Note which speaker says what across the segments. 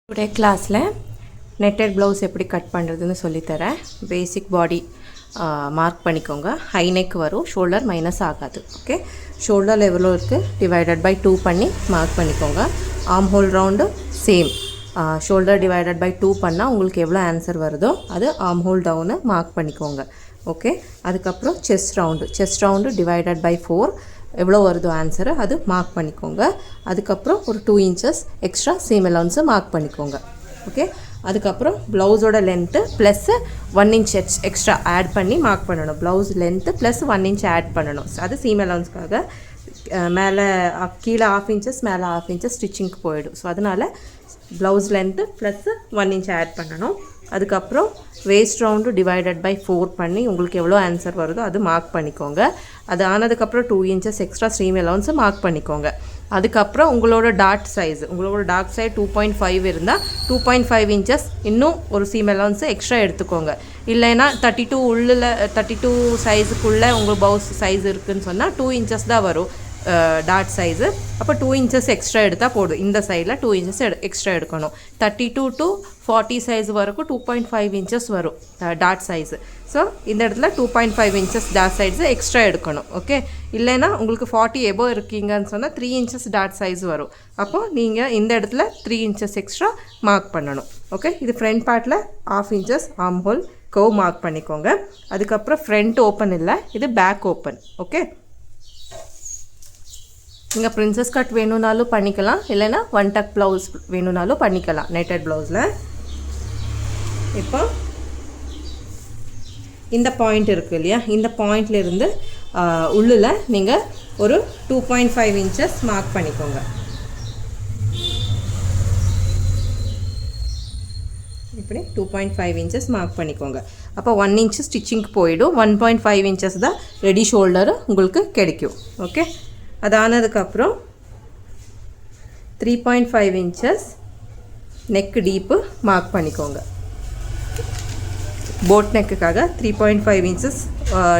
Speaker 1: Today கிளாஸில் netted blouse எப்படி cut பண்ணுறதுன்னு சொல்லித்தரேன். பேசிக் பாடி மார்க் பண்ணிக்கோங்க. ஹை நெக் வரும், ஷோல்டர் மைனஸ் ஆகாது. ஓகே, ஷோல்டர் எவ்வளோ இருக்குது டிவைடட் பை 2 பண்ணி மார்க் பண்ணிக்கோங்க. Arm hole round same, shoulder divided by 2 பண்ணால் உங்களுக்கு எவ்வளோ ஆன்சர் வருதோ அது ஆர்ம் ஹோல் டவுனு மார்க் பண்ணிக்கோங்க. ஓகே, அதுக்கப்புறம் செஸ்ட் ரவுண்டு டிவைடட் பை 4 எவ்வளோ வருதோ ஆன்சரு அது மார்க் பண்ணிக்கோங்க. அதுக்கப்புறம் ஒரு 2 இன்ச்சஸ் எக்ஸ்ட்ரா சீம் அலவுன்ஸை மார்க் பண்ணிக்கோங்க. ஓகே, அதுக்கப்புறம் ப்ளவுஸோட length plus 1 inch extra add பண்ணி மார்க் பண்ணணும். Blouse length plus 1 inch add பண்ணணும். அது சீம் அலவுன்ஸ்க்காக. மேலே கீழே 1/2 இன்ச்சஸ் மேலே 1/2 இன்ச்சஸ் ஸ்டிச்சிங்க்கு போயிடும். ஸோ அதனால் blouse length plus 1 inch add பண்ணணும். அதுக்கப்புறம் வேஸ்ட் ரவுண்டு டிவைடட் பை 4 பண்ணி உங்களுக்கு எவ்வளோ ஆன்சர் வருதோ அது மார்க் பண்ணிக்கோங்க. அது ஆனதுக்கப்புறம் 2 இன்ச்சஸ் எக்ஸ்ட்ரா ஸ்ட்ரீம் அலவுன்ஸை மார்க் பண்ணிக்கோங்க. அதுக்கப்புறம் உங்களோட டாட் சைஸ், உங்களோட டாட் சைஸ் 2.5 இருந்தால் 2.5 இன்ச்சஸ் இன்னும் ஒரு சீம் அலவுன்ஸை எக்ஸ்ட்ரா எடுத்துக்கோங்க. இல்லைன்னா 32 உள்ளில் 32 சைஸுக்குள்ளே உங்கள் ப்ளவுஸ் சைஸ் இருக்குதுன்னு சொன்னால் 2 இன்ச்சஸ் தான் வரும் டாட் சைஸு. அப்போ 2 இன்ச்சஸ் எக்ஸ்ட்ரா எடுத்தால் போதும். இந்த சைடில் 2 இன்ச்சஸ் எக்ஸ்ட்ரா எடுக்கணும். 32 to 40 சைஸ் வரைக்கும் 2.5 இன்ச்சஸ் வரும் டாட் சைஸு. ஸோ இந்த இடத்துல 2.5 இன்ச்சஸ் டாட் சைஸு எக்ஸ்ட்ரா எடுக்கணும். ஓகே, இல்லைன்னா உங்களுக்கு 40 எபோ இருக்கீங்கன்னு சொன்னால் 3 இன்ச்சஸ் டாட் சைஸ் வரும். அப்போது நீங்கள் இந்த இடத்துல 3 இன்ச்சஸ் எக்ஸ்ட்ரா மார்க் பண்ணணும். ஓகே, இது ஃப்ரண்ட் பார்ட்டில் 1/2 inches arm hole curve mark பண்ணிக்கோங்க. அதுக்கப்புறம் ஃப்ரண்ட் ஓப்பன் இல்லை, இது பேக் ஓப்பன். ஓகே, நீங்கள் ப்ரின்சஸ் கட் வேணும்னாலும் பண்ணிக்கலாம், இல்லைன்னா 1 டக் ப்ளவுஸ் வேணும்னாலும் பண்ணிக்கலாம் நெட்டட் ப்ளவுஸில். இப்போ இந்த பாயிண்ட் இருக்குது இல்லையா, இந்த பாயிண்ட்லேருந்து உள்ளில் நீங்கள் ஒரு 2.5 இன்ச்சஸ் மார்க் பண்ணிக்கோங்க. இப்படி 2.5 இன்ச்சஸ் மார்க் பண்ணிக்கோங்க. அப்போ 1 இன்ச்சு ஸ்டிச்சிங்க்கு போயிடும். 1.5 இன்ச்சஸ் தான் ரெடி ஷோல்டரு உங்களுக்கு கிடைக்கும். ஓகே, அது ஆனதுக்கப்புறம் 3.5 இன்ச்சஸ் நெக் டீப்பு மார்க் பண்ணிக்கோங்க. போட் நெக்குக்காக 3.5 இன்ச்சஸ்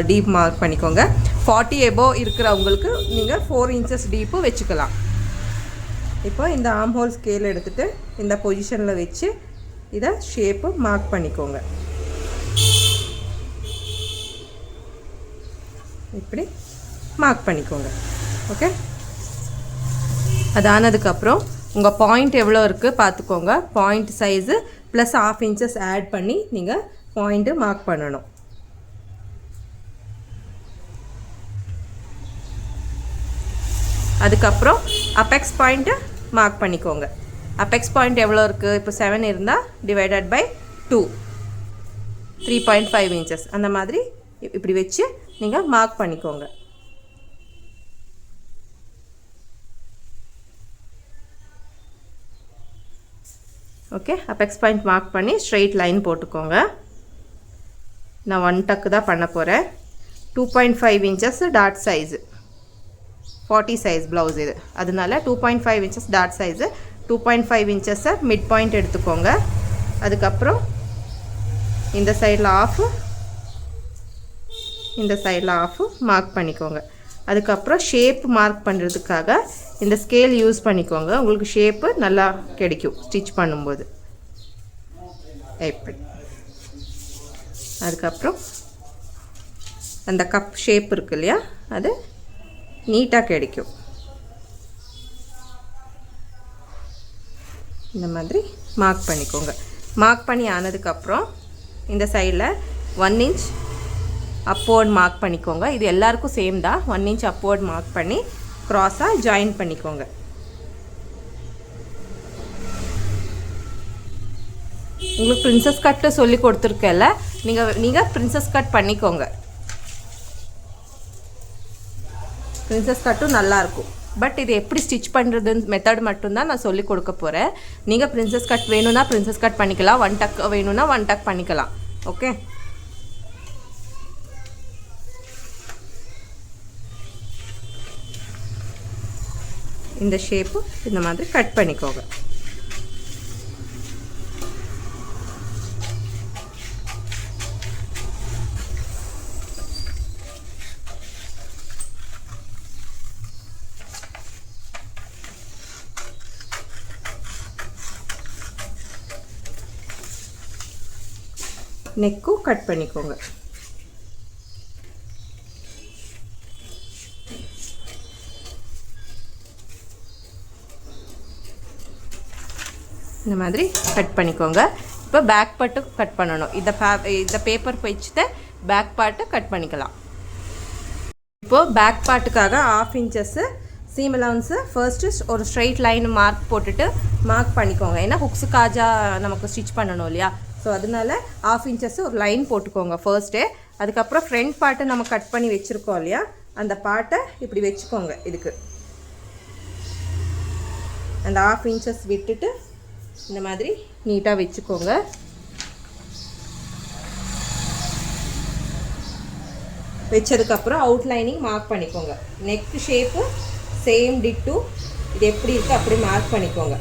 Speaker 1: டீப் மார்க் பண்ணிக்கோங்க. 40 எபோ இருக்கிறவங்களுக்கு நீங்கள் 4 இன்ச்சஸ் டீப்பு வச்சுக்கலாம். இப்போ இந்த ஆர்ம் ஹோல் ஸ்கேல் எடுத்துகிட்டு இந்த பொசிஷனில் வச்சு இதை ஷேப்பு மார்க் பண்ணிக்கோங்க. இப்படி மார்க் பண்ணிக்கோங்க. ஓகே, அது ஆனதுக்கப்புறம் உங்கள் பாயிண்ட் எவ்வளோ இருக்குது பார்த்துக்கோங்க. Point size plus 1/2 inches add பண்ணி நீங்கள் பாயிண்ட்டு மார்க் பண்ணணும். அதுக்கப்புறம் அப்பெக்ஸ் பாயிண்ட்டு மார்க் பண்ணிக்கோங்க. அப்பெக்ஸ் பாயிண்ட் எவ்வளோ இருக்குது, இப்போ 7 இருந்தால் டிவைடட் பை 2 3.5 இன்ச்சஸ் அந்த மாதிரி இப்படி வச்சு நீங்கள் மார்க் பண்ணிக்கோங்க. ஓகே, அப்பெக்ஸ் பாயிண்ட் மார்க் பண்ணி ஸ்ட்ரெயிட் லைன் போட்டுக்கோங்க. நான் 1 டக்கு தான் பண்ண போகிறேன். 2.5 இன்ச்சஸ் டாட் சைஸு 40 சைஸ் ப்ளவுஸ் இது, அதனால 2.5 இன்ச்சஸ் டாட் சைஸு 2.5 இன்ச்சஸை மிட் பாயிண்ட் எடுத்துக்கோங்க. அதுக்கப்புறம் இந்த சைடில் ஆஃபு இந்த சைடில் ஆஃபு மார்க் பண்ணிக்கோங்க. அதுக்கப்புறம் ஷேப் மார்க் பண்ணுறதுக்காக இந்த ஸ்கேல் யூஸ் பண்ணிக்கோங்க. உங்களுக்கு ஷேப்பு நல்லா கிடைக்கும் ஸ்டிச் பண்ணும்போது. எப்படி அதுக்கப்புறம் அந்த கப் ஷேப் இருக்கு இல்லையா, அது நீட்டாக கிடைக்கும். இந்த மாதிரி மார்க் பண்ணிக்கோங்க. மார்க் பண்ணி ஆனதுக்கப்புறம் இந்த சைடில் 1 இன்ச் அப்போர்ட் மார்க் பண்ணிக்கோங்க. இது எல்லாருக்கும் சேம் தான். 1 இன்ச் அப்போர்ட் மார்க் பண்ணி க்ராஸாக ஜாயின் பண்ணிக்கோங்க. உங்களுக்கு ப்ரின்சஸ் கட்டு சொல்லி கொடுத்துருக்கல, நீங்கள் ப்ரின்சஸ் கட் பண்ணிக்கோங்க. ப்ரின்சஸ் கட்டும் நல்லாயிருக்கும். பட் இது எப்படி ஸ்டிச் பண்ணுறதுன்னு மெத்தட் மட்டும்தான் நான் சொல்லி கொடுக்க போகிறேன். நீங்கள் ப்ரின்சஸ் கட் வேணும்னா ப்ரின்சஸ் கட் பண்ணிக்கலாம், 1 டக் வேணும்னா 1 டக் பண்ணிக்கலாம். ஓகே, இந்த ஷேப்பு இந்த மாதிரி கட் பண்ணிக்கோங்க. நெக்கும் கட் பண்ணிக்கோங்க. இந்த மாதிரி கட் பண்ணிக்கோங்க. இப்போ பேக் பார்ட்டு கட் பண்ணணும். இந்த பேப்பர் வச்சுட்டு பேக் பார்ட்டு கட் பண்ணிக்கலாம். இப்போது பேக் பார்ட்டுக்காக 1/2 இன்ச்சஸ்ஸு சீம் அலவன்ஸு ஃபர்ஸ்ட்டு ஒரு ஸ்ட்ரைட் லைன் மார்க் போட்டுட்டு மார்க் பண்ணிக்கோங்க. ஏன்னா ஹுக்ஸு காஜா நமக்கு ஸ்டிச் பண்ணணும் இல்லையா? ஸோ அதனால 1/2 இன்ச்சஸ்ஸு ஒரு லைன் போட்டுக்கோங்க ஃபர்ஸ்ட்டே. அதுக்கப்புறம் ஃப்ரண்ட் பார்ட்டை நம்ம கட் பண்ணி வச்சுருக்கோம் இல்லையா? அந்த பார்ட்டை இப்படி வச்சுக்கோங்க. இதுக்கு அந்த 1/2 இன்ச்சஸ் விட்டுட்டு இந்த மாதிரி நீட்டாக வச்சுக்கோங்க. வச்சதுக்கப்புறம் அவுட்லைனிங் மார்க் பண்ணிக்கோங்க. நெக் ஷேப்பு சேம் டிட்டு இது எப்படி இருக்குது அப்படி மார்க் பண்ணிக்கோங்க.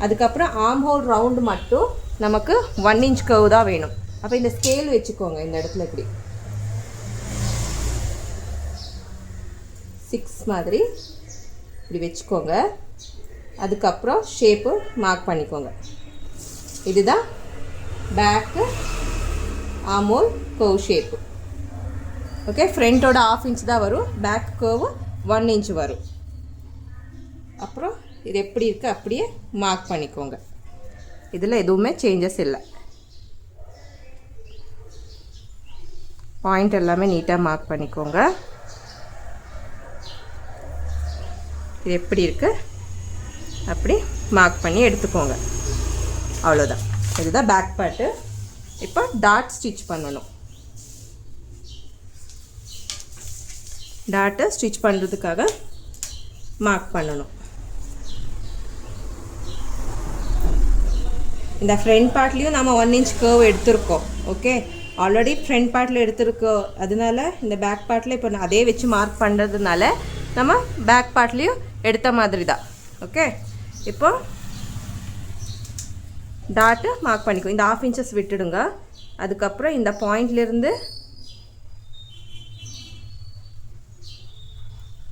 Speaker 1: அதுக்கப்புறம் ஆர்ம் ஹோல் ரவுண்டு மட்டும் நமக்கு 1 இன்ச் கர்வ் தான் வேணும். அப்போ இந்த ஸ்கேல் வச்சுக்கோங்க. இந்த இடத்துல இப்படி 6 மாதிரி இப்படி வச்சுக்கோங்க. அதுக்கப்புறம் ஷேப்பு மார்க் பண்ணிக்கோங்க. இதுதான் back arm hole curve shape. Okay, ஃப்ரண்ட்டோட 1/2 இன்ச் தான் வரும், பேக் கர்வு 1 இன்ச் வரும். அப்புறம் இது எப்படி இருக்குது அப்படியே மார்க் பண்ணிக்கோங்க. இதில் எதுவுமே சேஞ்சஸ் இல்லை. பாயிண்ட் எல்லாமே நீட்டாக மார்க் பண்ணிக்கோங்க. இது எப்படி இருக்குது அப்படி மார்க் பண்ணி எடுத்துக்கோங்க. அவ்வளோதான். இதுதான் பேக் பார்ட்டு. இப்போ டாட் ஸ்டிச் பண்ணணும். டாட்டை ஸ்டிச் பண்ணுறதுக்காக மார்க் பண்ணணும். இந்த ஃப்ரண்ட் பார்ட்லேயும் நம்ம 1 இன்ச் கர்வ் எடுத்திருக்கோம். ஓகே, ஆல்ரெடி ஃப்ரண்ட் பார்ட்டில் எடுத்திருக்கோம். அதனால இந்த பேக் பார்ட்டில் இப்போ அதே வச்சு மார்க் பண்ணுறதுனால நம்ம பேக் பார்ட்லேயும் எடுத்த மாதிரி தான். ஓகே, இப்போ டாட்டு மார்க் பண்ணிக்கோ. இந்த 1/2 இன்ச்சஸ் விட்டுடுங்க. அதுக்கப்புறம் இந்த பாயிண்ட்லேருந்து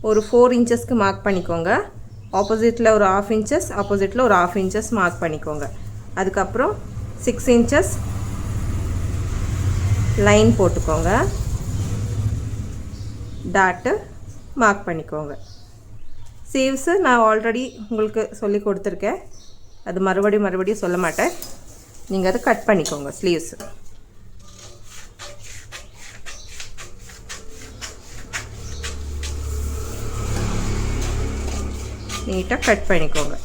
Speaker 1: ஒரு 4 இன்ச்சஸ்க்கு மார்க் பண்ணிக்கோங்க. ஆப்போசிட்டில் ஒரு 1/2 இன்ச்சஸ், ஆப்போசிட்டில் ஒரு 1/2 இன்ச்சஸ் மார்க் பண்ணிக்கோங்க. அதுக்கப்புறம் 6 இன்ச்சஸ் லைன் போட்டுக்கோங்க. டாட்டு மார்க் பண்ணிக்கோங்க. சீவ்ஸு நான் ஆல்ரெடி உங்களுக்கு சொல்லி கொடுத்துருக்கேன். அது மறுபடியும் சொல்ல மாட்டேன். நீங்கள் அதை கட் பண்ணிக்கோங்க. ஸ்லீவ்ஸு நீட்டாக கட் பண்ணிக்கோங்க.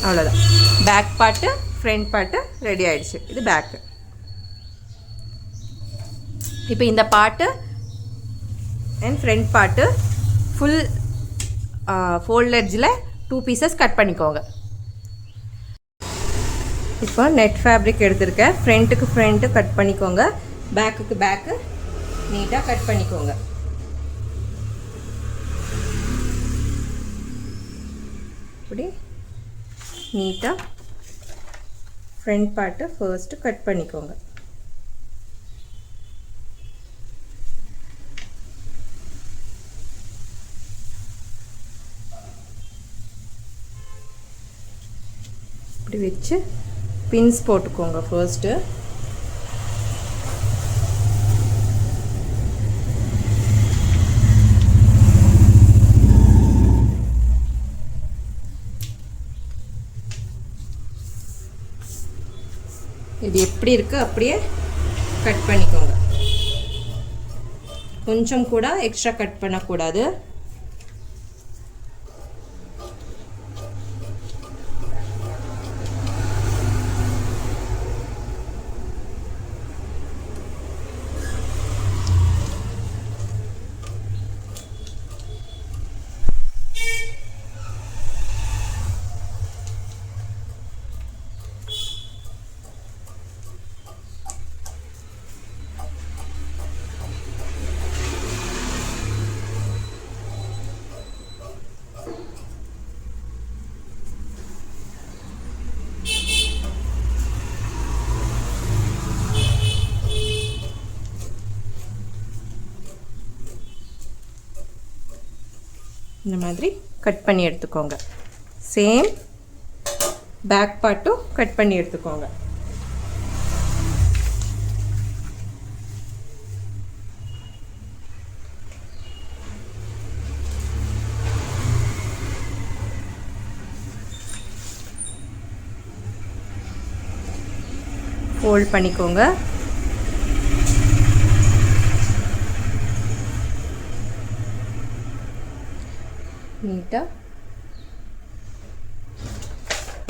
Speaker 1: அவ்வளோதான். Back part front part ready ஆகிடுச்சு. இது பேக்கு. இப்போ இந்த part and front part full fold எட்ஜில் 2 பீசஸ் கட் பண்ணிக்கோங்க. இப்போ நெட் ஃபேப்ரிக் எடுத்துருக்கேன். ஃப்ரண்ட்டுக்கு ஃப்ரண்ட்டு கட் பண்ணிக்கோங்க, பேக்குக்கு பேக்கு நீட்டாக கட் பண்ணிக்கோங்க. இப்படி நீட்டாக ஃப்ரண்ட் பார்ட்டு ஃபர்ஸ்ட்டு கட் பண்ணிக்கோங்க. இப்படி வச்சு பின்ஸ் போட்டுக்கோங்க ஃபர்ஸ்ட்டு. இது எப்படி இருக்குது அப்படியே கட் பண்ணிக்கோங்க. கொஞ்சம் கூட எக்ஸ்ட்ரா கட் பண்ணக்கூடாது. இந்த மாதிரி கட் பண்ணி எடுத்துக்கோங்க. சேம் பேக் பார்ட்டும் கட் பண்ணி எடுத்துக்கோங்க. ஃபோல்ட் பண்ணிக்கோங்க. நீட்டாக.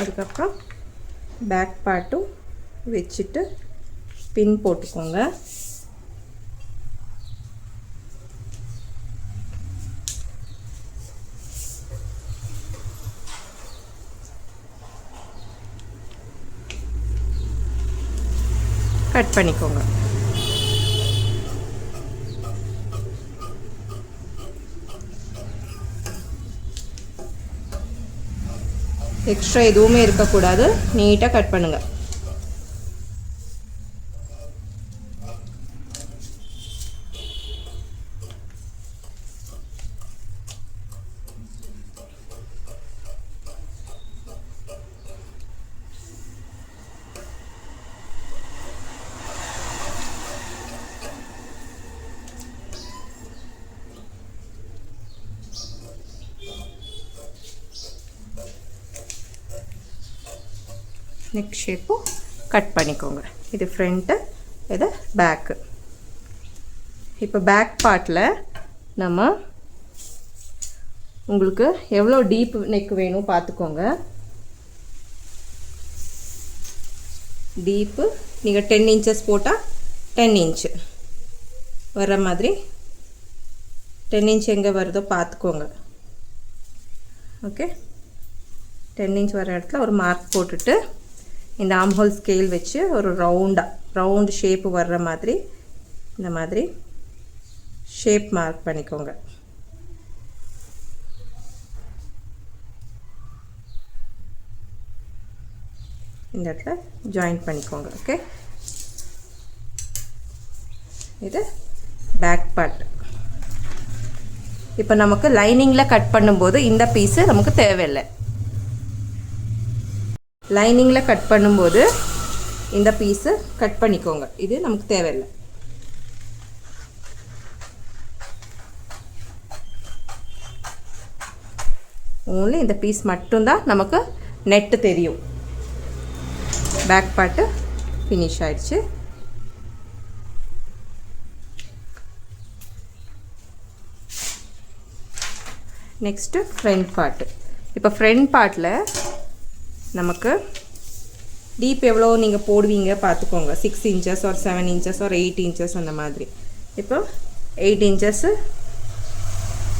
Speaker 1: அதுக்கப்புறம் பேக் பார்ட்டும் வச்சுட்டு பின் போட்டுக்கோங்க. கட் பண்ணிக்கோங்க. எக்ஸ்ட்ரா எதுவுமே இருக்கக்கூடாது. நீட்டாக கட் பண்ணுங்க. நெக் ஷேப்பும் கட் பண்ணிக்கோங்க. இது ஃப்ரண்ட்டு, இது பேக்கு. இப்போ பேக் பார்ட்டில் நம்ம உங்களுக்கு எவ்வளோ டீப் நெக் வேணும் பார்த்துக்கோங்க. டீப்பு நீங்கள் 10 இன்ச்சஸ் போட்டால் 10 இன்ச்சு வர்ற மாதிரி 10 இன்ச் எங்கே வருதோ பார்த்துக்கோங்க. ஓகே, 10 இன்ச் வர இடத்துல ஒரு மார்க் போட்டுட்டு இந்த ஆம்ஹோல் ஸ்கேல் வச்சு ஒரு ரவுண்டு ஷேப்பு வர்ற மாதிரி இந்த மாதிரி ஷேப் மார்க் பண்ணிக்கோங்க. இந்த இடத்துல ஜாயின் பண்ணிக்கோங்க. ஓகே, இது பேக் பார்ட். இப்போ நமக்கு லைனிங்கில் கட் பண்ணும்போது இந்த பீஸு நமக்கு தேவையில்லை. லைனிங்கில் கட் பண்ணும்போது இந்த பீஸு கட் பண்ணிக்கோங்க. இது நமக்கு தேவையில்லை. ஓன்லி இந்த பீஸ் மட்டும்தான் நமக்கு நெட்டு தெரியும். பேக் பார்ட்டு ஃபினிஷ் ஆயிடுச்சு. Next front part. இப்போ ஃப்ரண்ட் பார்ட்டில் நமக்கு டீப் எவ்வளோ நீங்கள் போடுவீங்க பார்த்துக்கோங்க. 6 இன்ச்சஸ் ஒரு 7 இன்ச்சஸ் ஒரு 8 இன்ச்சஸ் அந்த மாதிரி. இப்போ 8 இன்ச்சஸ்ஸு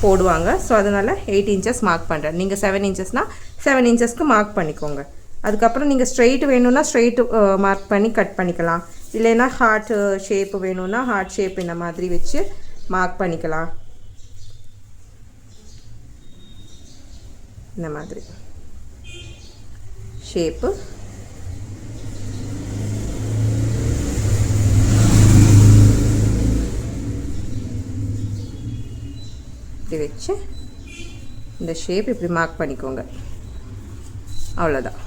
Speaker 1: போடுவாங்க. ஸோ அதனால் 8 இன்ச்சஸ் மார்க் பண்ணுறேன். நீங்கள் 7 இன்ச்சஸ்னால் 7 இன்ச்சஸ்க்கு மார்க் பண்ணிக்கோங்க. அதுக்கப்புறம் நீங்கள் ஸ்ட்ரெயிட் வேணும்னா ஸ்ட்ரெயிட்டு மார்க் பண்ணி கட் பண்ணிக்கலாம். இல்லைன்னா ஹார்ட் ஷேப்பு வேணும்னா ஹார்ட் ஷேப் இந்த மாதிரி வச்சு மார்க் பண்ணிக்கலாம். இந்த மாதிரி ஷேப்பு இப்படி வச்சு இந்த ஷேப் இப்படி மார்க் பண்ணிக்கோங்க. அவ்வளோதான்.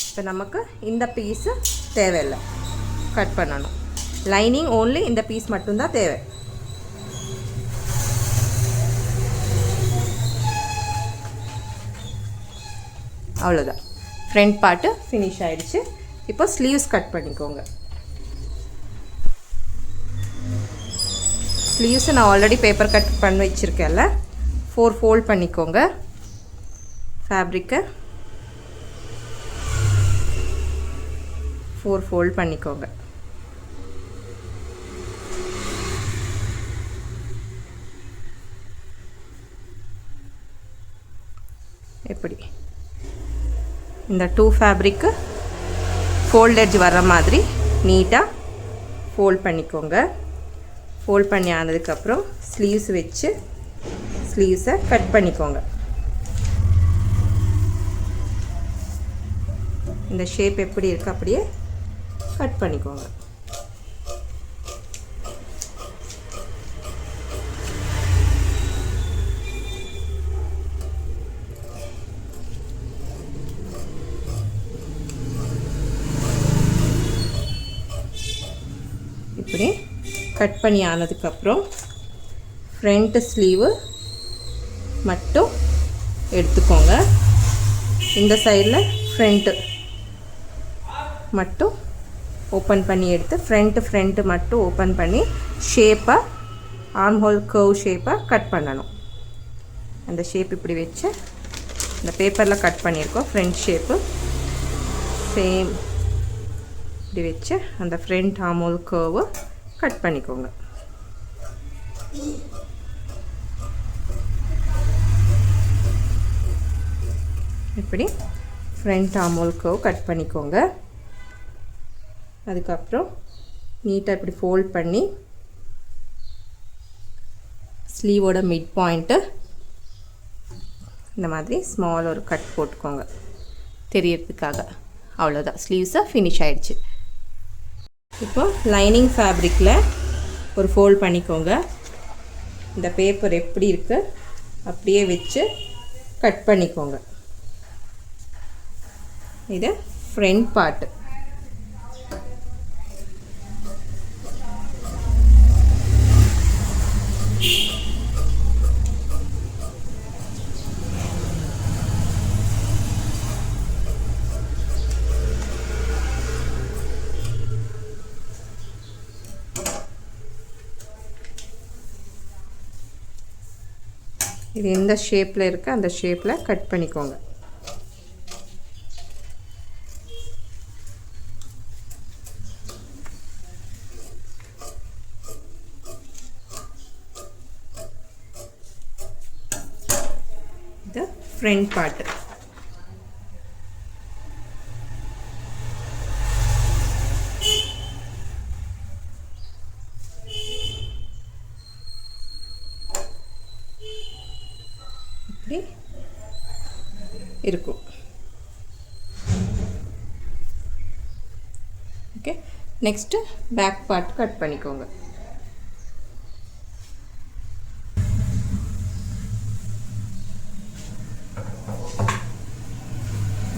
Speaker 1: இப்போ நமக்கு இந்த பீஸு தேவையில்லை, கட் பண்ணணும். லைனிங் ஓன்லி இந்த பீஸ் மட்டும்தான் தேவை. அவ்வளோதான். ஃப்ரண்ட் பார்ட்டு ஃபினிஷ் ஆகிடுச்சு. இப்போ ஸ்லீவ்ஸ் கட் பண்ணிக்கோங்க. ஸ்லீவ்ஸை நான் ஆல்ரெடி பேப்பர் கட் பண்ணி வச்சுருக்கேன்ல, 4 ஃபோல்ட் பண்ணிக்கோங்க. ஃபேப்ரிக்கை 4 ஃபோல்ட் பண்ணிக்கோங்க. எப்படி இந்த 2 ஃபேப்ரிக்கு ஃபோல்ட் எட்ஜ் வர்ற மாதிரி நீட்டாக ஃபோல்ட் பண்ணிக்கோங்க. ஃபோல்ட் பண்ணி ஆனதுக்கப்புறம் ஸ்லீவ்ஸ் வச்சு ஸ்லீவ்ஸை கட் பண்ணிக்கோங்க. இந்த ஷேப் எப்படி இருக்குது அப்படியே கட் பண்ணிக்கோங்க. கட் பண்ணி ஆனதுக்கப்புறம் ஃப்ரண்ட் ஸ்லீவு மட்டும் எடுத்துக்கோங்க. இந்த சைடில் ஃப்ரண்ட்டு மட்டும் ஓப்பன் பண்ணி எடுத்து ஃப்ரண்ட்டு மட்டும் ஓப்பன் பண்ணி ஷேப்பாக ஆர்ம் ஹோல் கர்வ் ஷேப்பாக கட் பண்ணணும். அந்த ஷேப் இப்படி வச்சு இந்த பேப்பரில் கட் பண்ணியிருக்கோம். ஃப்ரண்ட் ஷேப்பு சேம் இப்படி வச்சு அந்த front arm whole curve cut பண்ணிக்கோங்க. இப்படி front arm hole curve cut பண்ணிக்கோங்க. அதுக்கப்புறம் நீட்டாக இப்படி ஃபோல்ட் பண்ணி ஸ்லீவோட மிட் பாயிண்ட்டு இந்த மாதிரி ஸ்மால் ஒரு கட் போட்டுக்கோங்க தெரியறதுக்காக. அவ்வளோதான், ஸ்லீவ்ஸை ஃபினிஷ் ஆகிடுச்சு. இப்போ லைனிங் ஃபேப்ரிக்கில் ஒரு ஃபோல்ட் பண்ணிக்கோங்க. இந்த பேப்பர் எப்படி இருக்குது அப்படியே வச்சு கட் பண்ணிக்கோங்க. இது ஃப்ரண்ட் பார்ட்டு. இது எந்த ஷேப்பில் இருக்குது அந்த ஷேப்பில் கட் பண்ணிக்கோங்க. இது ஃப்ரண்ட் பார்ட். இப்படி இருக்கும். Okay, next back part cut பண்ணிக்கோங்க.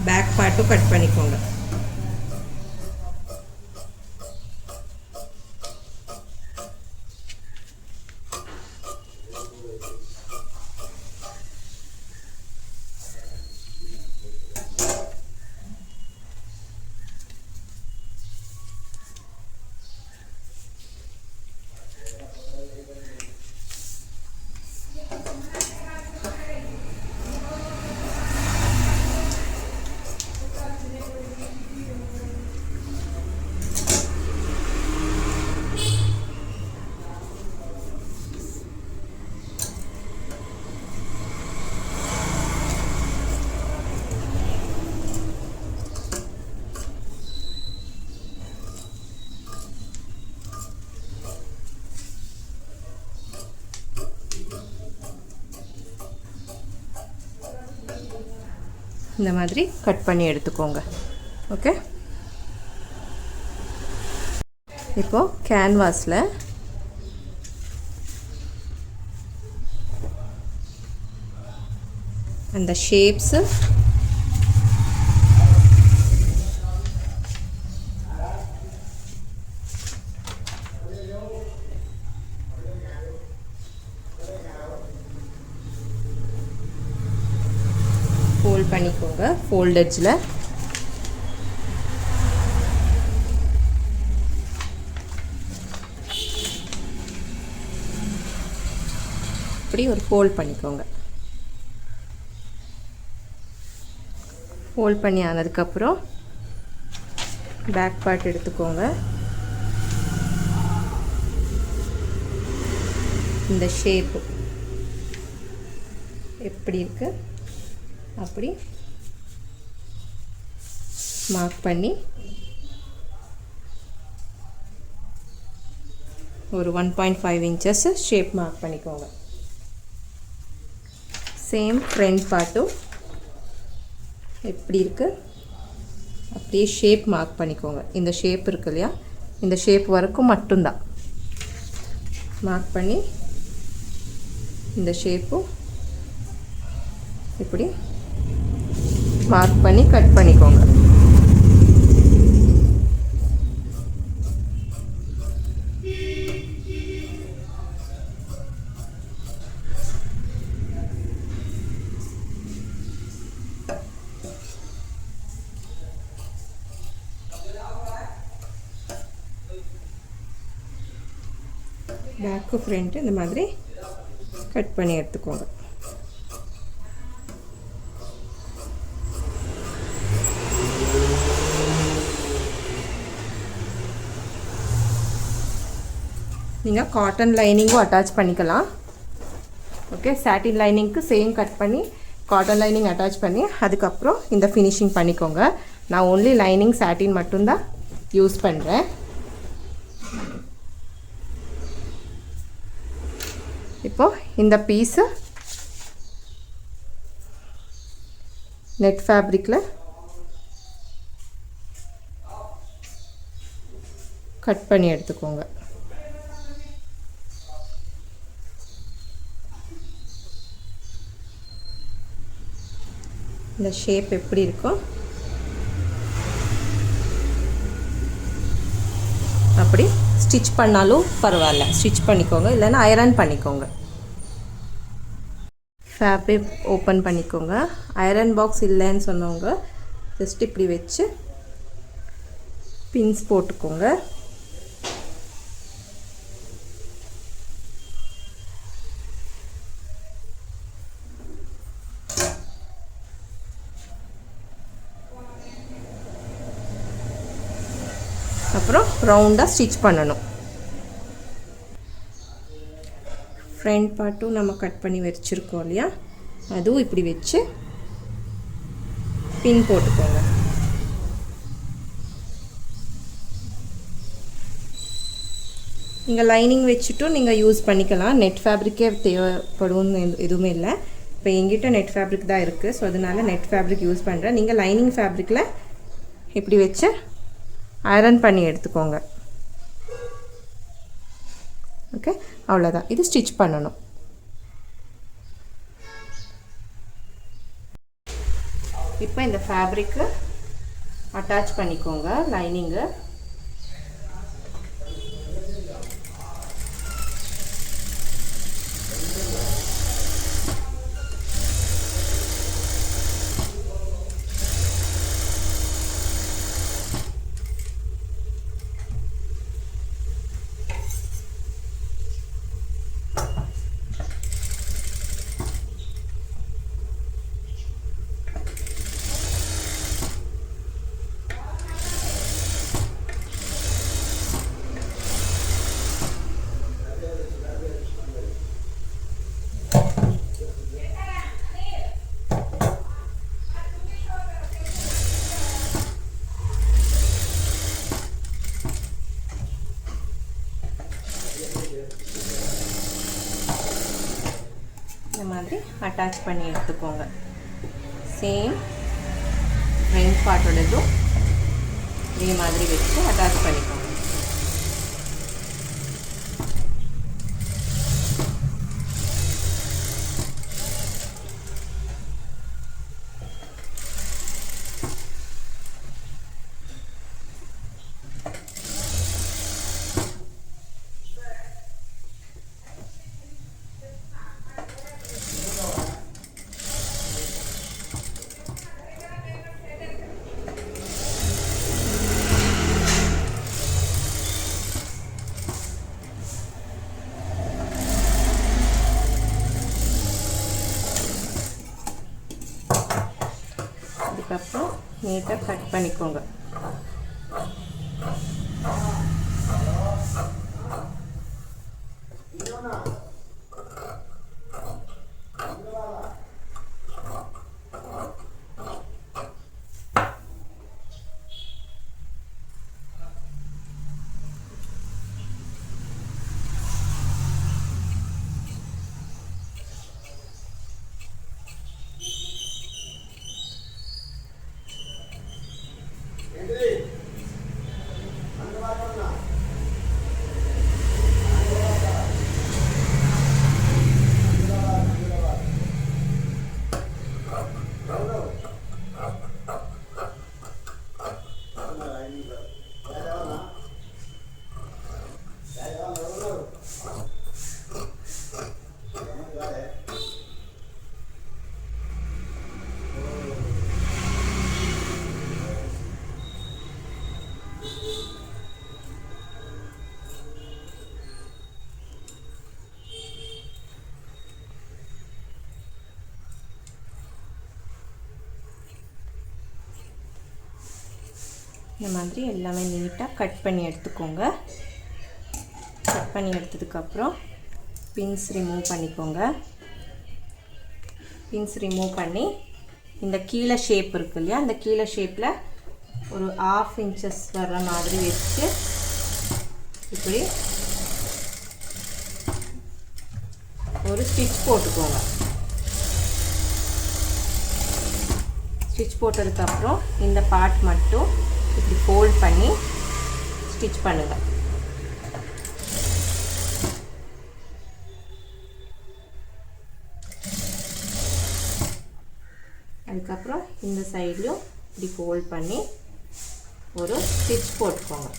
Speaker 1: பேக் பார்ட்டும் கட் பண்ணிக்கோங்க. இந்த மாதிரி கட் பண்ணி எடுத்துக்கோங்க. ஓகே, இப்போது கேன்வாஸில் அந்த ஷேப்ஸு ஃபோல்ட் பண்ணிக்கோங்க. ஃபோல்ட் எட்ஜில் இப்படி ஒரு ஃபோல்ட் பண்ணிக்கோங்க. ஃபோல்ட் பண்ணி ஆனதுக்கப்புறம் பேக் பார்ட் எடுத்துக்கோங்க. இந்த ஷேப்பு எப்படி இருக்குது அப்படி மார்க் பண்ணி ஒரு 1.5 inches ஷேப் மார்க் பண்ணிக்கோங்க. சேம் ஃப்ரண்ட் பார்ட்டும் எப்படி இருக்குது அப்படியே ஷேப் மார்க் பண்ணிக்கோங்க. இந்த ஷேப் இருக்கு இல்லையா, இந்த ஷேப் வரைக்கும் மட்டும்தான் மார்க் பண்ணி இந்த ஷேப்பும் இப்படி மார்க் பண்ணி கட் பண்ணிக்கோங்க. பேக்கு ஃப்ரண்ட்டு இந்த மாதிரி கட் பண்ணி எடுத்துக்கோங்க. நீங்கள் காட்டன் லைனிங்கும் அட்டாச் பண்ணிக்கலாம். ஓகே, சாட்டின் லைனிங்க்கு சேம் கட் பண்ணி காட்டன் லைனிங் அட்டாச் பண்ணி அதுக்கப்புறம் இந்த ஃபினிஷிங் பண்ணிக்கோங்க. நான் ஓன்லி லைனிங் சாட்டின் மட்டும்தான் யூஸ் பண்ணுறேன். இப்போது இந்த பீஸு நெட் ஃபேப்ரிக்கில் கட் பண்ணி எடுத்துக்கோங்க. இந்த ஷேப் எப்படி இருக்கும் அப்படி ஸ்டிச் பண்ணாலும் பரவாயில்ல, ஸ்டிச் பண்ணிக்கோங்க, இல்லைன்னா அயரன் பண்ணிக்கோங்க. ஃபேப்ரிக் ஓப்பன் பண்ணிக்கோங்க. அயரன் பாக்ஸ் இல்லைன்னு சொன்னவங்க ஜஸ்ட் இப்படி வச்சு பின்ஸ் போட்டுக்கோங்க. அப்புறம் ரவுண்டாக ஸ்டிச் பண்ணணும். ஃப்ரண்ட் பார்ட்டும் நம்ம கட் பண்ணி வச்சுருக்கோம் இல்லையா, அதுவும் இப்படி வச்சு பின் போட்டுக்கோங்க. நீங்கள் லைனிங் வச்சுட்டும் நீங்கள் யூஸ் பண்ணிக்கலாம். நெட் ஃபேப்ரிக்கே தேவைப்படும் எதுவுமே இல்லை. இப்போ எங்கிட்ட நெட் ஃபேப்ரிக் தான் இருக்குது, ஸோ அதனால் நெட் ஃபேப்ரிக் யூஸ் பண்ணுறேன். நீங்கள் லைனிங் ஃபேப்ரிக்கில் இப்படி வச்சு அயரன் பண்ணி எடுத்துக்கோங்க. ஓகே, அவ்வளோதான். இது ஸ்டிச் பண்ணணும். இப்போ இந்த ஃபேப்ரிக்கு அட்டாச் பண்ணிக்கோங்க லைனிங்கு. இந்த மாதிரி அட்டாச் பண்ணி எடுத்துக்கோங்க. சேம் ஃப்ரண்ட் பார்ட்டோடதும் இதே மாதிரி வச்சு அட்டாச் பண்ணிக்கோங்க. அதுக்கப்புறம் நீட்டாக கட் பண்ணிக்கோங்க. இந்த மாதிரி எல்லாமே நீட்டாக கட் பண்ணி எடுத்துக்கோங்க. கட் பண்ணி எடுத்ததுக்கப்புறம் பின்ஸ் ரிமூவ் பண்ணிக்கோங்க. பின்ஸ் ரிமூவ் பண்ணி இந்த கீழே ஷேப் இருக்கு இல்லையா, அந்த கீழே ஷேப்பில் ஒரு 1/2 இன்ச்சஸ் வர்ற மாதிரி வச்சு இப்படி ஒரு ஸ்டிச் போட்டுக்கோங்க. ஸ்டிச் போட்டதுக்கப்புறம் இந்த பார்ட் மட்டும் இப்படி ஃபோல்ட் பண்ணி ஸ்டிச் பண்ணுங்கள். அதுக்கப்புறம் இந்த சைட்லையும் இப்படி ஃபோல்ட் பண்ணி ஒரு ஸ்டிச் போட்டுக்கோங்க.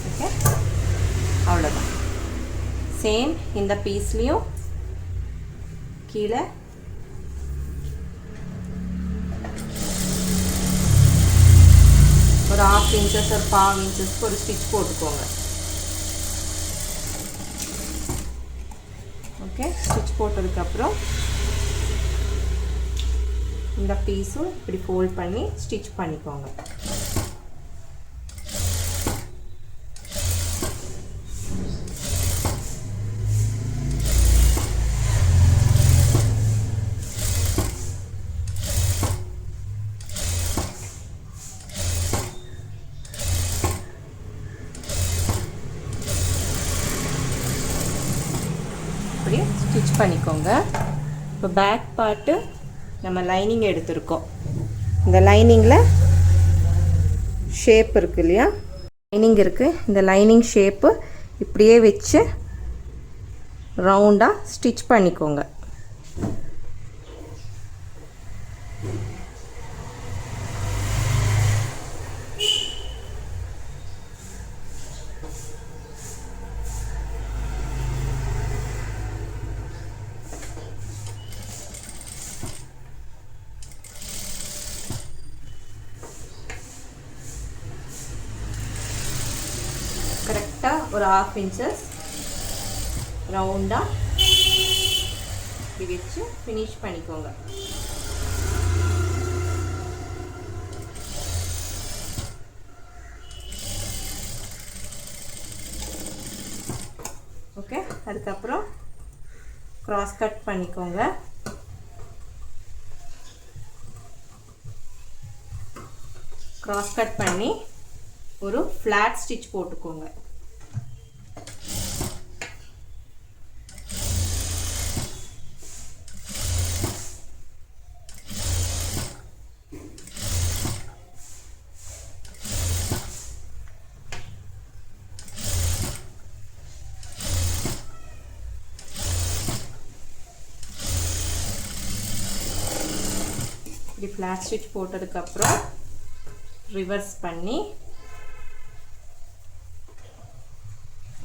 Speaker 1: ஓகே, அவ்வளோதான். சேம் இந்த பீஸ்லேயும் கீழே ஒரு 1/2 இன்ச்சஸ் ஒரு 1/4 இன்ச்சஸ்க்கு ஒரு ஸ்டிச் போட்டுக்கோங்க. ஓகே, ஸ்டிச் போட்டதுக்கப்புறம் இந்த பீஸும் இப்படி ஃபோல்ட் பண்ணி ஸ்டிச் பண்ணிக்கோங்க. ஸ்டிச் பண்ணிக்கோங்க. இப்போ பேக் பார்ட்டு நம்ம லைனிங் எடுத்துருக்கோம். இந்த லைனிங்கில் ஷேப் இருக்குது இல்லையா, லைனிங் இருக்குது. இந்த லைனிங் ஷேப்பு இப்படியே வச்சு ரவுண்டாக ஸ்டிச் பண்ணிக்கோங்க. கரெக்டாக ஒரு 1/2 இன்ச்சஸ் ரவுண்டாக இப்படி வச்சு ஃபினிஷ் பண்ணிக்கோங்க. ஓகே, அதுக்கப்புறம் கிராஸ் கட் பண்ணிக்கோங்க. கிராஸ் கட் பண்ணி ஒரு ஃப்ளாட் ஸ்டிச் போட்டுக்கோங்க. இப்படி ஃப்ளாட் ஸ்டிச் போட்டதுக்கப்புறம் ரிவர்ஸ் பண்ணி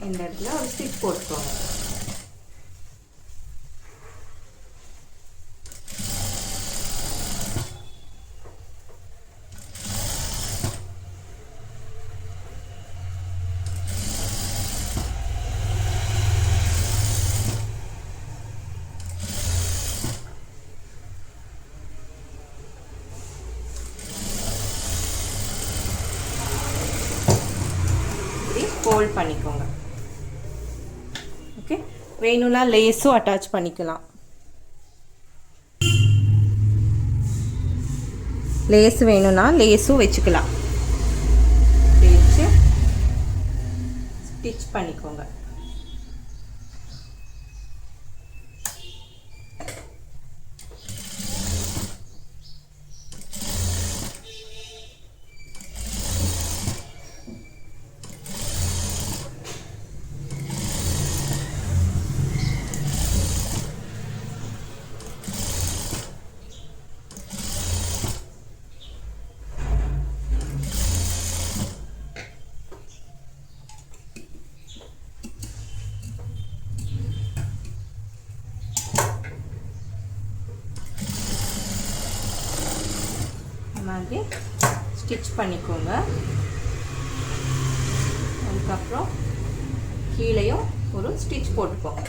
Speaker 1: இந்த இடத்துல ஒரு ஸ்டிச் போட்டுக்கோங்க. ஃபோல்ட் பண்ணிக்கோங்க. ஓகே, வேணும்னா லேஸும் அட்டாச் பண்ணிக்கலாம். லேஸ் வேணும்னா லேஸும் வச்சுக்கலாம். வச்சு ஸ்டிச் பண்ணிக்கோங்க. மாதிரி ஸ்டிச் பண்ணிக்கோங்க. அதுக்கப்புறம் கீழேயும் ஒரு ஸ்டிச் போட்டுக்கோங்க.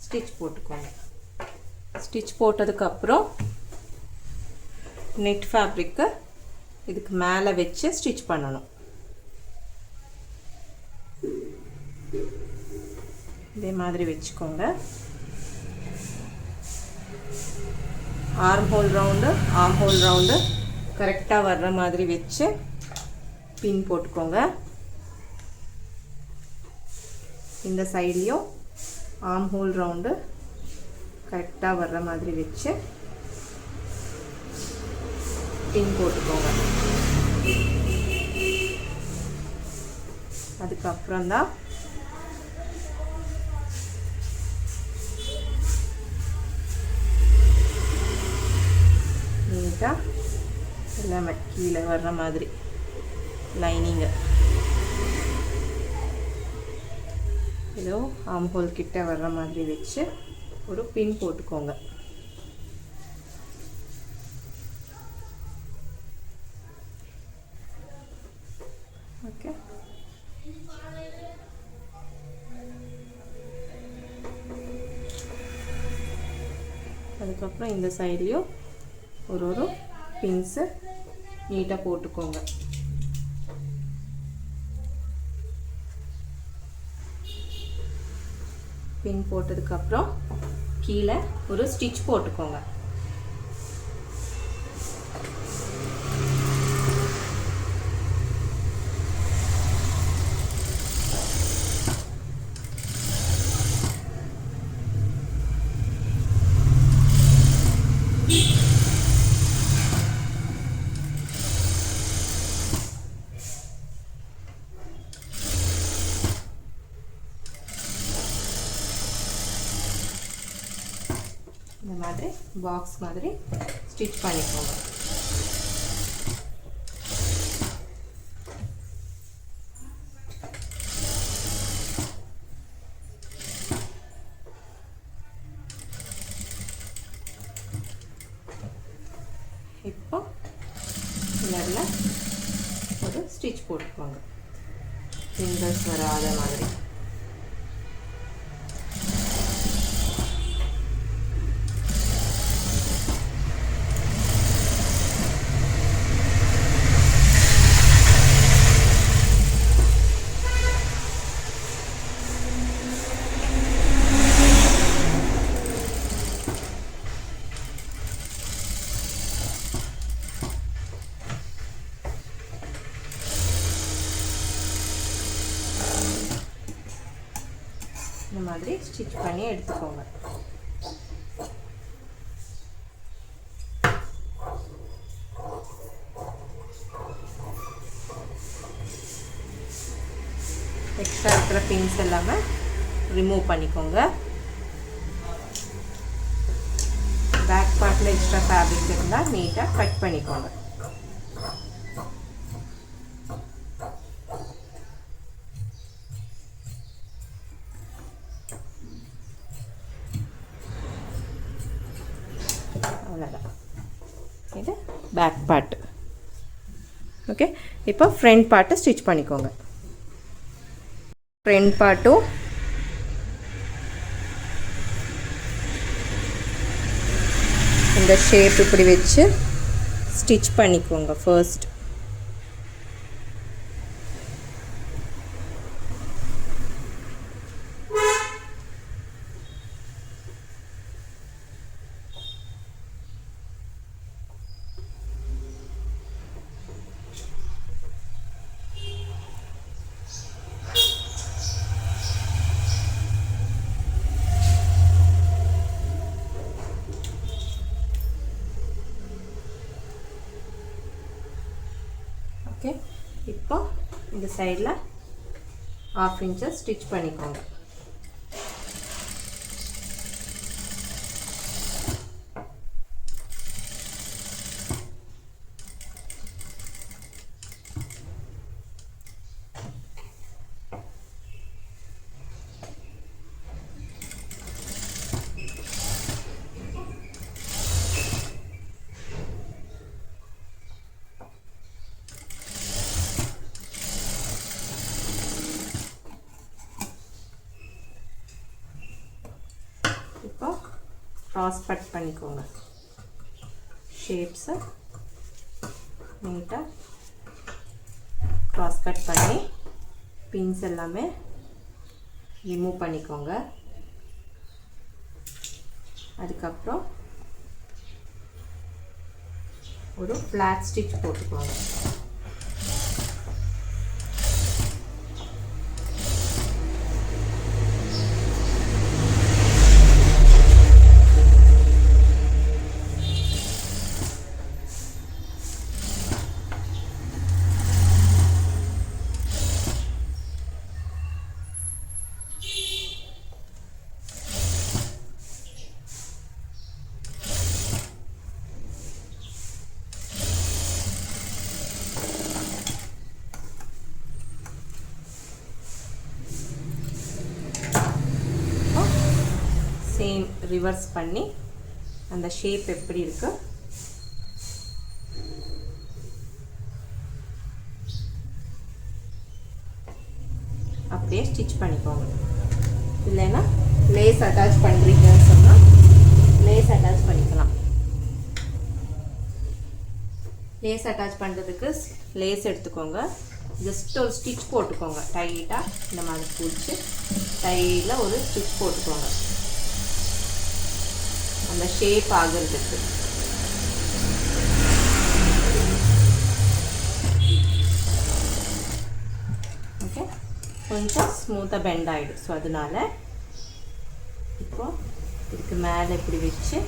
Speaker 1: ஸ்டிச் போட்டுக்கோங்க. ஸ்டிச் போட்டதுக்கப்புறம் நெட் ஃபேப்ரிக்கை இதுக்கு மேலே வச்சு ஸ்டிச் பண்ணணும். இதே மாதிரி வச்சுக்கோங்க. ஆர்ம் ஹோல் ரவுண்டு கரெக்டாக வர்ற மாதிரி வச்சு பின் போட்டுக்கோங்க. இந்த சைட்லேயும் ஆர்ம் ஹோல் ரவுண்டு கரெக்டாக வர்ற மாதிரி வச்சு பின் போட்டுக்கோங்க. அதுக்கப்புறம் தான் நீட்டாக எல்லாமே கீழே வர்ற மாதிரி லைனிங்கை இதோ ஆர்ம் ஹோல் கிட்ட வர்ற மாதிரி வச்சு ஒரு பின் போட்டுக்கோங்க. ஓகே, அதுக்கப்புறம் இந்த சைட்லேயும் ஒரு பின்ஸு நீட்டாக போட்டுக்கோங்க. பின் போட்டதுக்கப்புறம் கீழே ஒரு ஸ்டிச் போட்டுக்கோங்க. இந்த மாதிரி பாக்ஸ் மாதிரி ஸ்டிச் பண்ணிக்கோங்க. இப்போ இதில் ஒரு ஸ்டிச் போட்டுக்கோங்க, ஃபிங்கர்ஸ் வராத மாதிரி. இந்த மாதிரி ஸ்டிச் பண்ணி எடுத்துக்கோங்க. எக்ஸ்ட்ரா இருக்கிற பின்ஸ் எல்லாமே ரிமூவ் பண்ணிக்கோங்க. பேக் பார்ட்டில் எக்ஸ்ட்ரா ஃபேப்ரிக் இருந்தால் நீட்டாக கட் பண்ணிக்கோங்க. அவ்வளோதான், இது பேக் பார்ட். ஓகே, இப்போ ஃப்ரண்ட் பார்ட்டை ஸ்டிச் பண்ணிக்கோங்க. ஃப்ரண்ட் பார்ட்டும் இந்த ஷேப் இப்படி வச்சு ஸ்டிச் பண்ணிக்கோங்க ஃபர்ஸ்ட். ஓகே, இப்போ இந்த சைடில் 1/2 இன்ச்சை ஸ்டிச் பண்ணிக்கோங்க. இப்போ க்ராஸ் கட் பண்ணிக்கோங்க. ஷேப்ஸை நீட்டாக க்ராஸ் கட் பண்ணி பின்ஸ் எல்லாமே ரிமூவ் பண்ணிக்கோங்க. அதுக்கப்புறம் ஒரு ஃப்ளாட் ஸ்டிச் போட்டுக்கோங்க. சேம் ரிவர்ஸ் பண்ணி அந்த ஷேப் எப்படி இருக்கு அப்படியே ஸ்டிச் பண்ணிக்கோங்க. இல்லைன்னா லேஸ் அட்டாச் பண்ணுறீங்கன்னு சொன்னால் லேஸ் அட்டாச் பண்ணிக்கலாம். லேஸ் அட்டாச் பண்ணுறதுக்கு லேஸ் எடுத்துக்கோங்க. ஜஸ்ட் ஒரு ஸ்டிச் போட்டுக்கோங்க. டைட்டாக இந்த மாதிரி பிடிச்சி டைட்டில் ஒரு ஸ்டிச் போட்டுக்கோங்க அந்த ஷேப் ஆகிறதுக்கு. ஓகே, கொஞ்சம் ஸ்மூத்தாக பெண்ட் ஆகிடும். ஸோ அதனால இப்போ இதுக்கு மேலே இப்படி வச்சு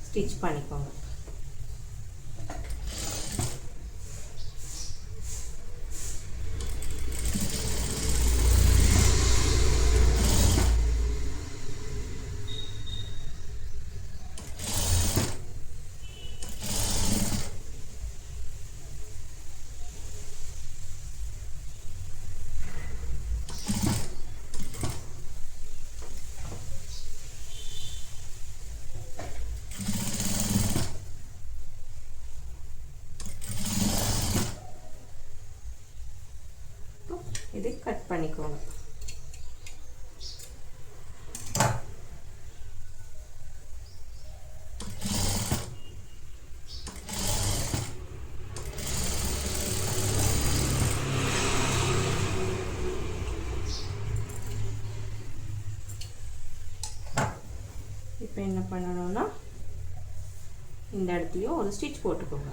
Speaker 1: ஸ்டிச் பண்ணிக்கோங்க. இது கட் பண்ணிக்கோங்க. இப்போ என்ன பண்ணணும்னா இந்த இடத்துலையும் ஒரு ஸ்டிச் போட்டுக்கோங்க.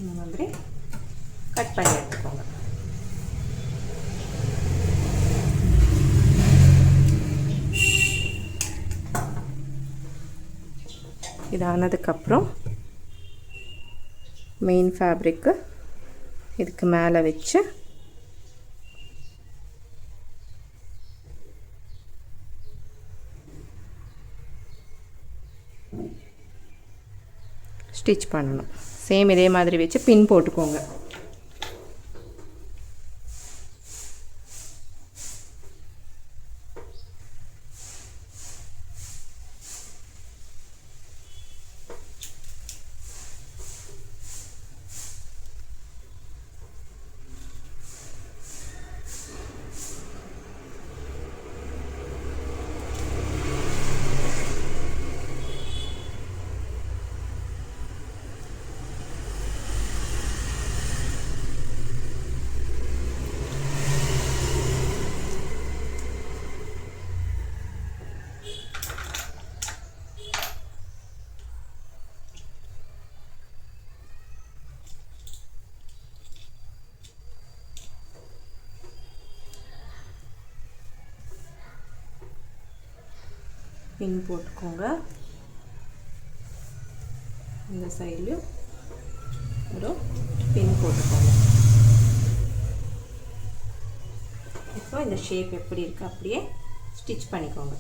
Speaker 1: இந்த மாதிரி கட் பண்ணி எடுத்துக்கோங்க. இது ஆனதுக்கப்புறம் மெயின் ஃபேப்ரிக்கு இதுக்கு மேலே வச்சு ஸ்டிச் பண்ணணும். சேம் இதே மாதிரி வச்சு பின் போட்டுக்கோங்க. பின் போட்டுக்கோங்க. இந்த சைட்லையும் ஒரு பின் போட்டுக்கோங்க. இப்போ இந்த ஷேப் எப்படி இருக்குது அப்படியே ஸ்டிச் பண்ணிக்கோங்க.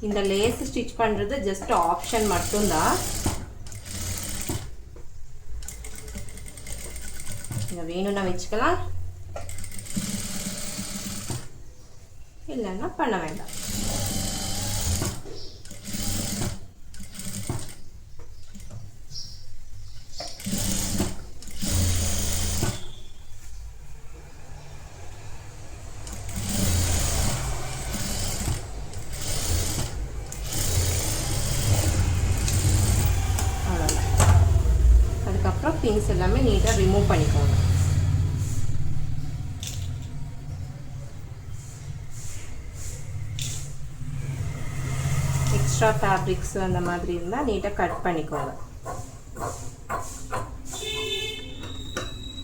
Speaker 1: இந்த லேஸ் ஸ்டிச் பண்ணுறது ஜஸ்ட் ஆப்ஷன் மட்டும்தான். இங்கே வேணும்னா வச்சுக்கலாம், இல்லைன்னா பண்ண வேண்டாம். அதுக்கப்புறம் பின்ஸ் எல்லாமே நீட்டாக ரிமூவ் பண்ணிக்கோங்க. எக்ஸ்ட்ரா ஃபேப்ரிக்ஸ் அந்த மாதிரி இருந்தால் நீட்டாக கட் பண்ணிக்கோங்க.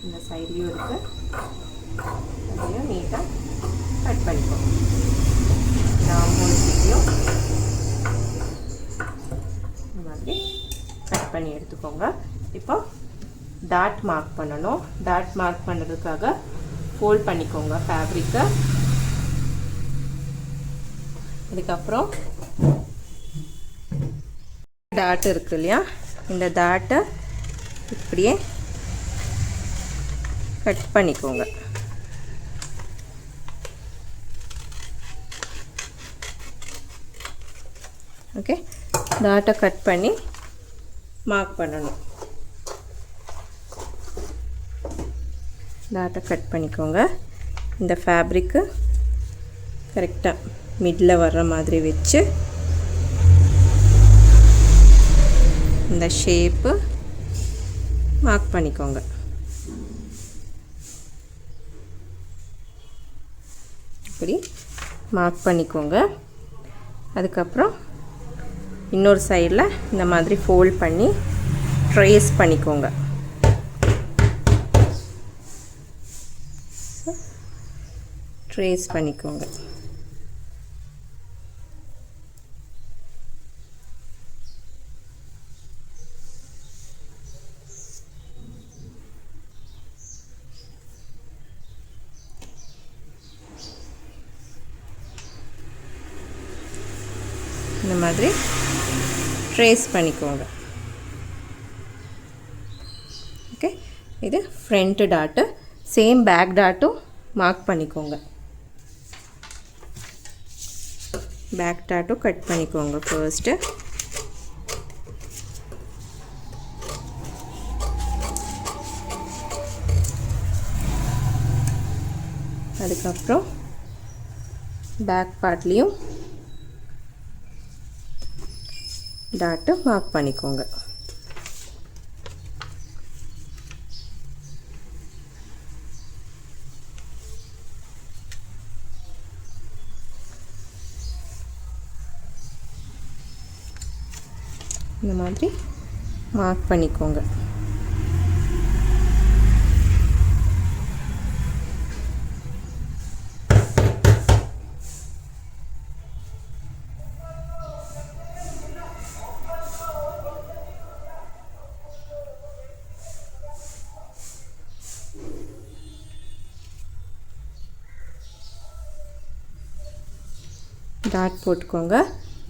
Speaker 1: இந்த சைட்லேயும் இருக்குது, அதையும் நீட்டாக கட் பண்ணிக்கோங்க. நான் 3 சைட்லையும் இந்த மாதிரி கட் பண்ணி எடுத்துக்கோங்க. இப்போ டாட் மார்க் பண்ணணும். டாட் மார்க் பண்ணுறதுக்காக ஃபோல்ட் பண்ணிக்கோங்க ஃபேப்ரிக்கை. அதுக்கப்புறம் டாட் இருக்கு இல்லையா, இந்த டாட்டை இப்படியே கட் பண்ணிக்கோங்க. ஓகே, டாட்டை கட் பண்ணி மார்க் பண்ணணும். டாட்டை கட் பண்ணிக்கோங்க. இந்த ஃபேப்ரிக்கு கரெக்டாக மிடில் வர்ற மாதிரி வச்சு இந்த ஷேப்பு மார்க் பண்ணிக்கோங்க. இப்படி மார்க் பண்ணிக்கோங்க. அதுக்கப்புறம் இன்னொரு சைடில் இந்த மாதிரி ஃபோல்ட் பண்ணி ட்ரேஸ் பண்ணிக்கோங்க. ட்ரேஸ் பண்ணிக்கோங்க. இந்த மாதிரி ட்ரேஸ் பண்ணிக்கோங்க. ஓகே, இது ஃப்ரண்ட் டாட்டு. சேம் பேக் டாட்டும் மார்க் பண்ணிக்கோங்க. பேக் டாட்டும் கட் பண்ணிக்கோங்க ஃபர்ஸ்ட்டு. அதுக்கப்புறம் பேக் பார்ட்லேயும் டாட்டு மார்க் பண்ணிக்கோங்க. இந்த மாதிரி மார்க் பண்ணிக்கோங்க. டாட் போட்டுக்கோங்க.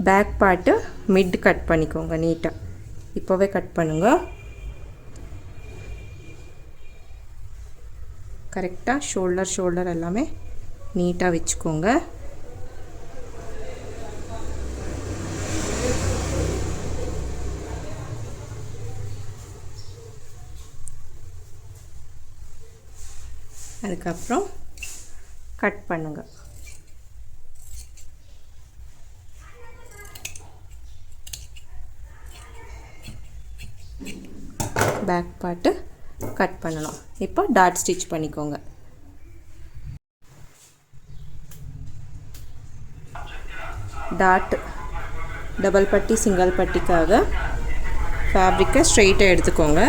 Speaker 1: பேக் பார்ட்டு மிட் கட் பண்ணிக்கோங்க நீட்டாக. இப்போவே கட் பண்ணுங்க. கரெக்டாக ஷோல்டர் எல்லாமே நீட்டாக வச்சுக்கோங்க. அதுக்கப்புறம் கட் பண்ணுங்க. பேக் பார்ட்டு கட் பண்ணணும். இப்போ டாட் ஸ்டிச் பண்ணிக்கோங்க. டாட் டபுள் பட்டி சிங்கிள் பட்டிக்காக ஃபேப்ரிக்கை ஸ்ட்ரெயிட்டாக எடுத்துக்கோங்க.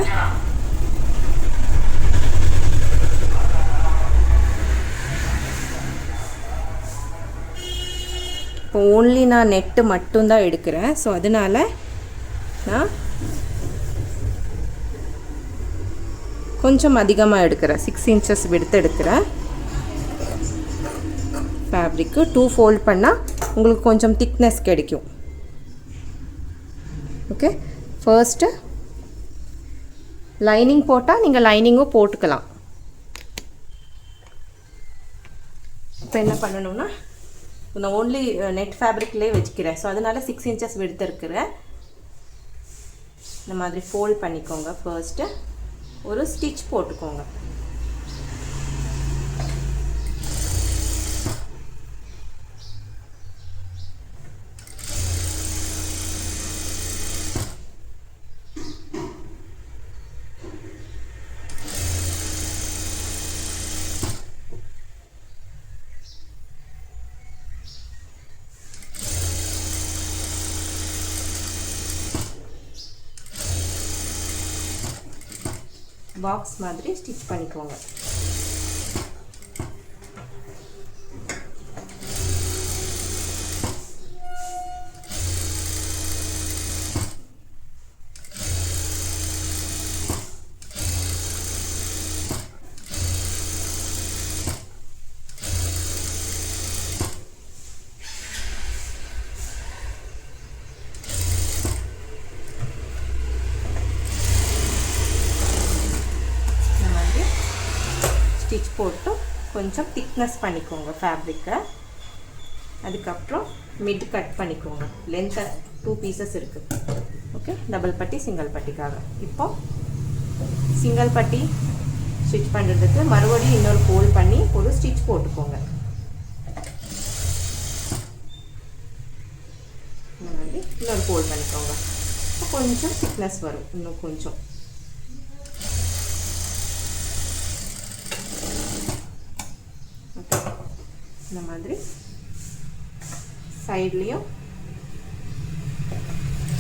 Speaker 1: இப்போ ஓன்லி நான் நெட்டு மட்டும்தான் எடுக்கிறேன். ஸோ அதனால் நான் கொஞ்சம் அதிகமாக எடுக்கிறேன். 6 inches விடுத்து எடுக்கிறேன். ஃபேப்ரிக்கு 2 ஃபோல்ட் பண்ணால் உங்களுக்கு கொஞ்சம் திக்னஸ் கிடைக்கும். ஓகே, ஃபர்ஸ்ட்டு லைனிங் போட்டால் நீங்கள் லைனிங்கும் போட்டுக்கலாம். இப்போ என்ன பண்ணணும்னா, நான் ஓன்லி நெட் ஃபேப்ரிக்லேயே வச்சுக்கிறேன். ஸோ அதனால் 6 இன்ச்சஸ் விடுத்து இருக்கிறேன். இந்த மாதிரி ஃபோல்ட் பண்ணிக்கோங்க. ஃபர்ஸ்ட்டு ஒரு ஸ்டிச் போட்டுக்கோங்க. பாக்ஸ் மாதிரி ஸ்டிச் பண்ணிக்கோங்க. ஸ்டிச் போட்டு கொஞ்சம் திக்னஸ் பண்ணிக்கோங்க ஃபேப்ரிக்கை. அதுக்கப்புறம் மிட் கட் பண்ணிக்கோங்க. லென்த்தை 2 பீசஸ் இருக்குது. ஓகே, டபுள் பட்டி சிங்கிள் பட்டிக்காக. இப்போ சிங்கிள் பட்டி ஸ்டிச் பண்ணுறதுக்கு மறுபடியும் இன்னொரு ஃபோல்ட் பண்ணி ஒரு ஸ்டிச் போட்டுக்கோங்க. இந்த மாதிரி இன்னொரு ஃபோல்ட் பண்ணிக்கோங்க. இப்போ கொஞ்சம் திக்னஸ் வரும், இன்னும் கொஞ்சம். இந்த மாதிரி சைட்லேயும்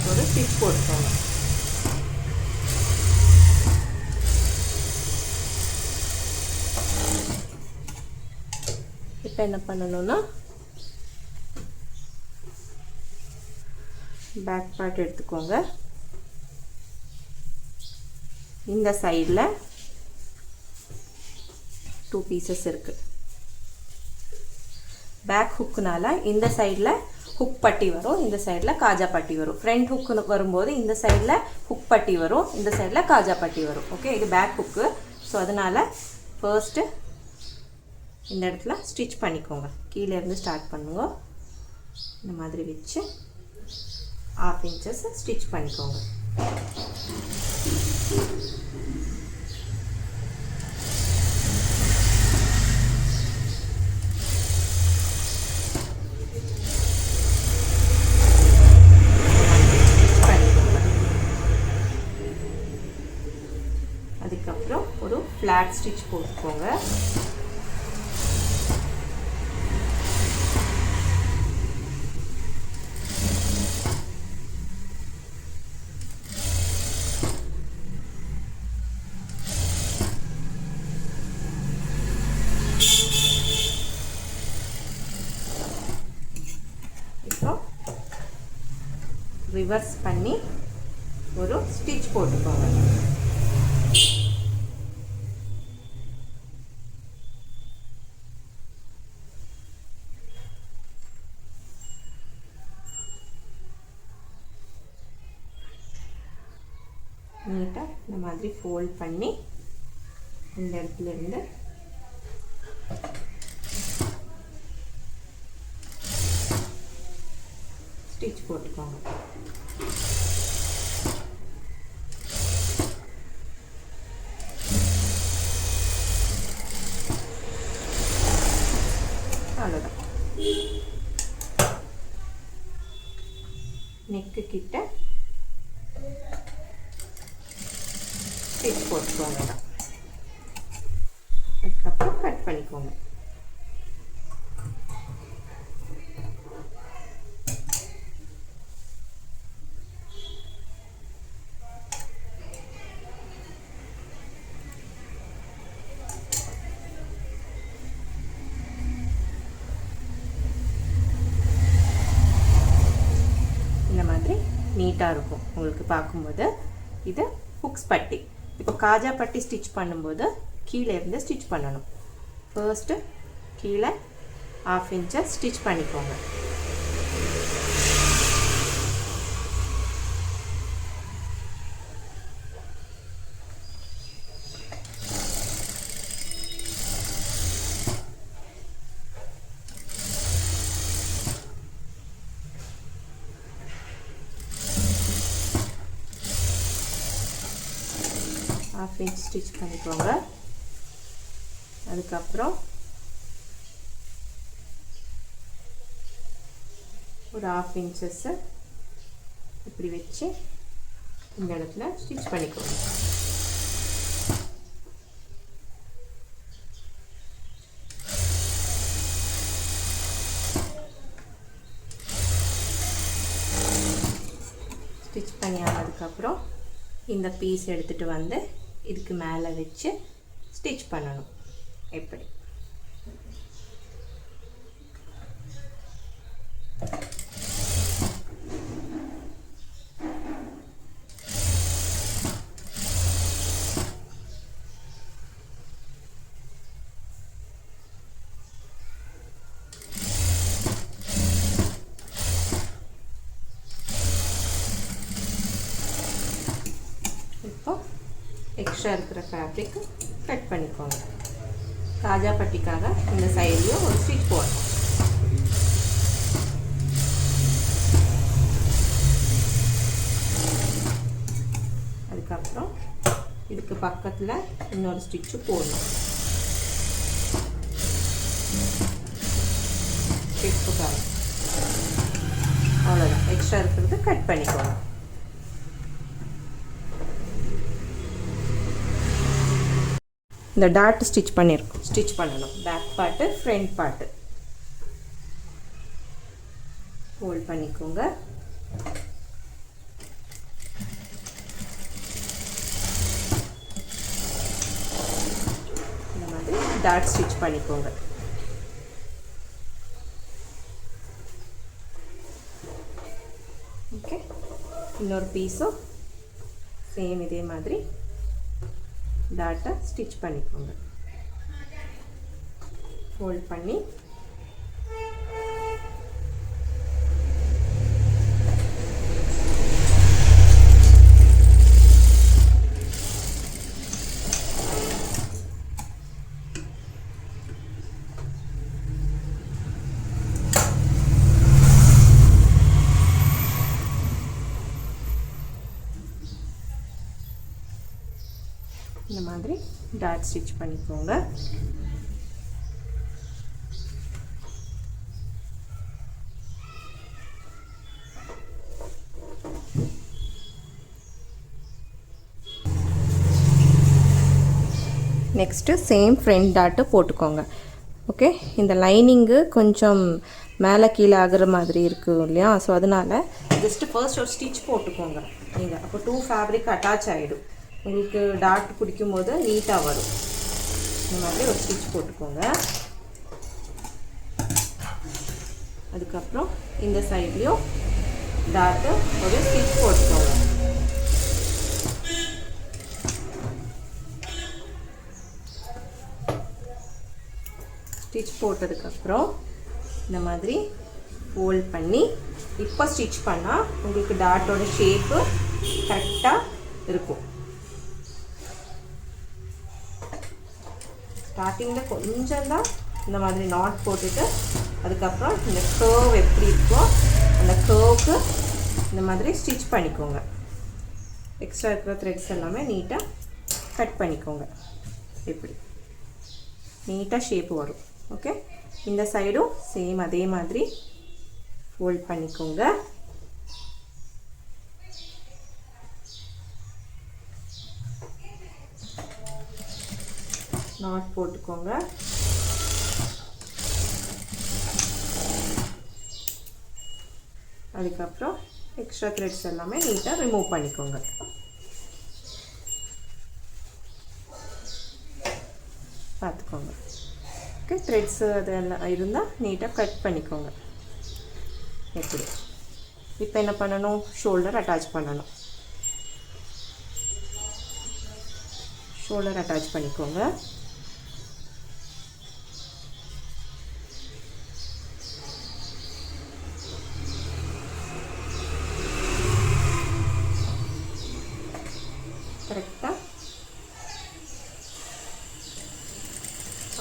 Speaker 1: ஒரு ஸ்டிச் போட்டுக்கோங்க. இப்போ என்ன பண்ணணும்னா, பேக் பார்ட் எடுத்துக்கோங்க. இந்த சைடில் 2 பீசஸ் இருக்குது. பேக் ஹுக்குனால இந்த சைடில் ஹுக் பட்டி வரும், இந்த சைடில் காஜா பட்டி வரும். ஃப்ரண்ட் ஹுக்கு வரும்போது இந்த சைடில் ஹுக் பட்டி வரும், இந்த சைடில் காஜா பட்டி வரும். ஓகே, இது பேக் ஹுக்கு. ஸோ அதனால் ஃபர்ஸ்ட்டு இந்த இடத்துல ஸ்டிச் பண்ணிக்கோங்க. கீழே இருந்து ஸ்டார்ட் பண்ணுங்க. இந்த மாதிரி வச்சு 1/2 இன்ச்சஸ் ஸ்டிச் பண்ணிக்கோங்க. அதுக்கப்புறம் ஒரு ஃப்ளாட் ஸ்டிச் போட்டுக்கோங்க. இப்போ ரிவர்ஸ் பண்ணி ஒரு ஸ்டிச் போட்டுக்கோங்க. நீட்டாக இந்த மாதிரி ஃபோல்ட் பண்ணி இந்த இடத்துல இருந்து ஸ்டிச் போட்டுக்கோங்க. அவ்வளோதான். நெக்கு கிட்ட ஸ்டிச் போட்டுக்கோங்க. அதுக்கப்புறம் கட் பண்ணிக்கோங்க. இந்த மாதிரி நீட்டாக இருக்கும் உங்களுக்கு பார்க்கும்போது. இது ஹுக்ஸ் பட்டி. இப்போ காஜா பட்டி ஸ்டிச் பண்ணும்போது கீழே இருந்து ஸ்டிச் பண்ணணும். ஃபர்ஸ்ட்டு கீழே 1/2 இன்ச்சை ஸ்டிச் பண்ணிக்கோங்க. 1/2 inch ஸ்டிச் பண்ணிக்கோங்க. அதுக்கப்புறம் ஒரு 1/2 inches இப்படி வச்சு இந்த இடத்துல ஸ்டிச் பண்ணிக்கோங்க. ஸ்டிச் பண்ணி ஆனதுக்கப்புறம் இந்த பீஸ் எடுத்துகிட்டு வந்து இதுக்கு மேலே வச்சு ஸ்டிச் பண்ணணும். எப்படி எக்ஸ்ட்ரா இருக்கிற ஃபேப்ரிக் கட் பண்ணிக்கோங்க. காஜா பட்டிக்காக இந்த சைட்லையும் ஒரு ஸ்டிச் போடணும். அதுக்கப்புறம் இதுக்கு பக்கத்தில் இன்னொரு ஸ்டிச்சு போடணும். ஸ்டிச்சுக்காக அவ்வளோதான். எக்ஸ்ட்ரா இருக்கிறது கட் பண்ணிக்கோங்க. இந்த டாட் ஸ்டிச் பண்ணணும். Back part, front part hold பண்ணிக்கோங்க. இந்த மாதிரி டாட் ஸ்டிச் பண்ணிக்கோங்க. ஓகே, இன்னொரு பீஸும் சேம் இதே மாதிரி டாட்டை ஸ்டிச் பண்ணிக்கோங்க. ஃபோல்ட் பண்ணி இந்த மாதிரி டாட் ஸ்டிச் பண்ணிக்கோங்க. நெக்ஸ்ட்டு சேம் ஃப்ரண்ட் டாட்டு போட்டுக்கோங்க. ஓகே, இந்த லைனிங்கு கொஞ்சம் மேலே கீழே ஆகிற மாதிரி இருக்குது இல்லையா? ஸோ அதனால் ஜஸ்ட்டு ஃபர்ஸ்ட் ஒரு ஸ்டிச் போட்டுக்கோங்க நீங்கள். அப்போ 2 ஃபேப்ரிக் அட்டாச் ஆகிடும். உங்களுக்கு டாட் பிடிக்கும் போது நீட்டாக வரும். இந்த மாதிரி ஒரு ஸ்டிச் போட்டுக்கோங்க. அதுக்கப்புறம் இந்த சைட்லேயும் டாட்டு ஒரு ஸ்டிச் போட்டுக்கோங்க. ஸ்டிச் போட்டதுக்கப்புறம் இந்த மாதிரி ஃபோல்ட் பண்ணி இப்போ ஸ்டிச் பண்ணால் உங்களுக்கு டாட்டோட ஷேப்பு கரெக்டாக இருக்கும். ஸ்டார்டிங்கில் கொஞ்சம் தான் இந்த மாதிரி நாட் போட்டுட்டு அதுக்கப்புறம் இந்த கர்வ் எப்படி இருக்கோ அந்த கர்வுக்கு இந்த மாதிரி ஸ்டிச் பண்ணிக்கோங்க. எக்ஸ்ட்ரா இருக்கிற த்ரெட்ஸ் எல்லாமே நீட்டாக கட் பண்ணிக்கோங்க. இப்படி நீட்டாக ஷேப்பு வரும். ஓகே, இந்த சைடும் சேம் அதே மாதிரி ஃபோல்ட் பண்ணிக்கோங்க. நாட் போட்டுக்கோங்க. அதுக்கப்புறம் எக்ஸ்ட்ரா த்ரெட்ஸ் எல்லாமே நீட்டாக ரிமூவ் பண்ணிக்கோங்க. பார்த்துக்கோங்க. ஓகே, த்ரெட்ஸு அதெல்லாம் இருந்தால் நீட்டாக கட் பண்ணிக்கோங்க. எப்படி இப்போ என்ன பண்ணணும்? ஷோல்டர் அட்டாச் பண்ணணும். ஷோல்டர் அட்டாச் பண்ணிக்கோங்க. கரெக்டாக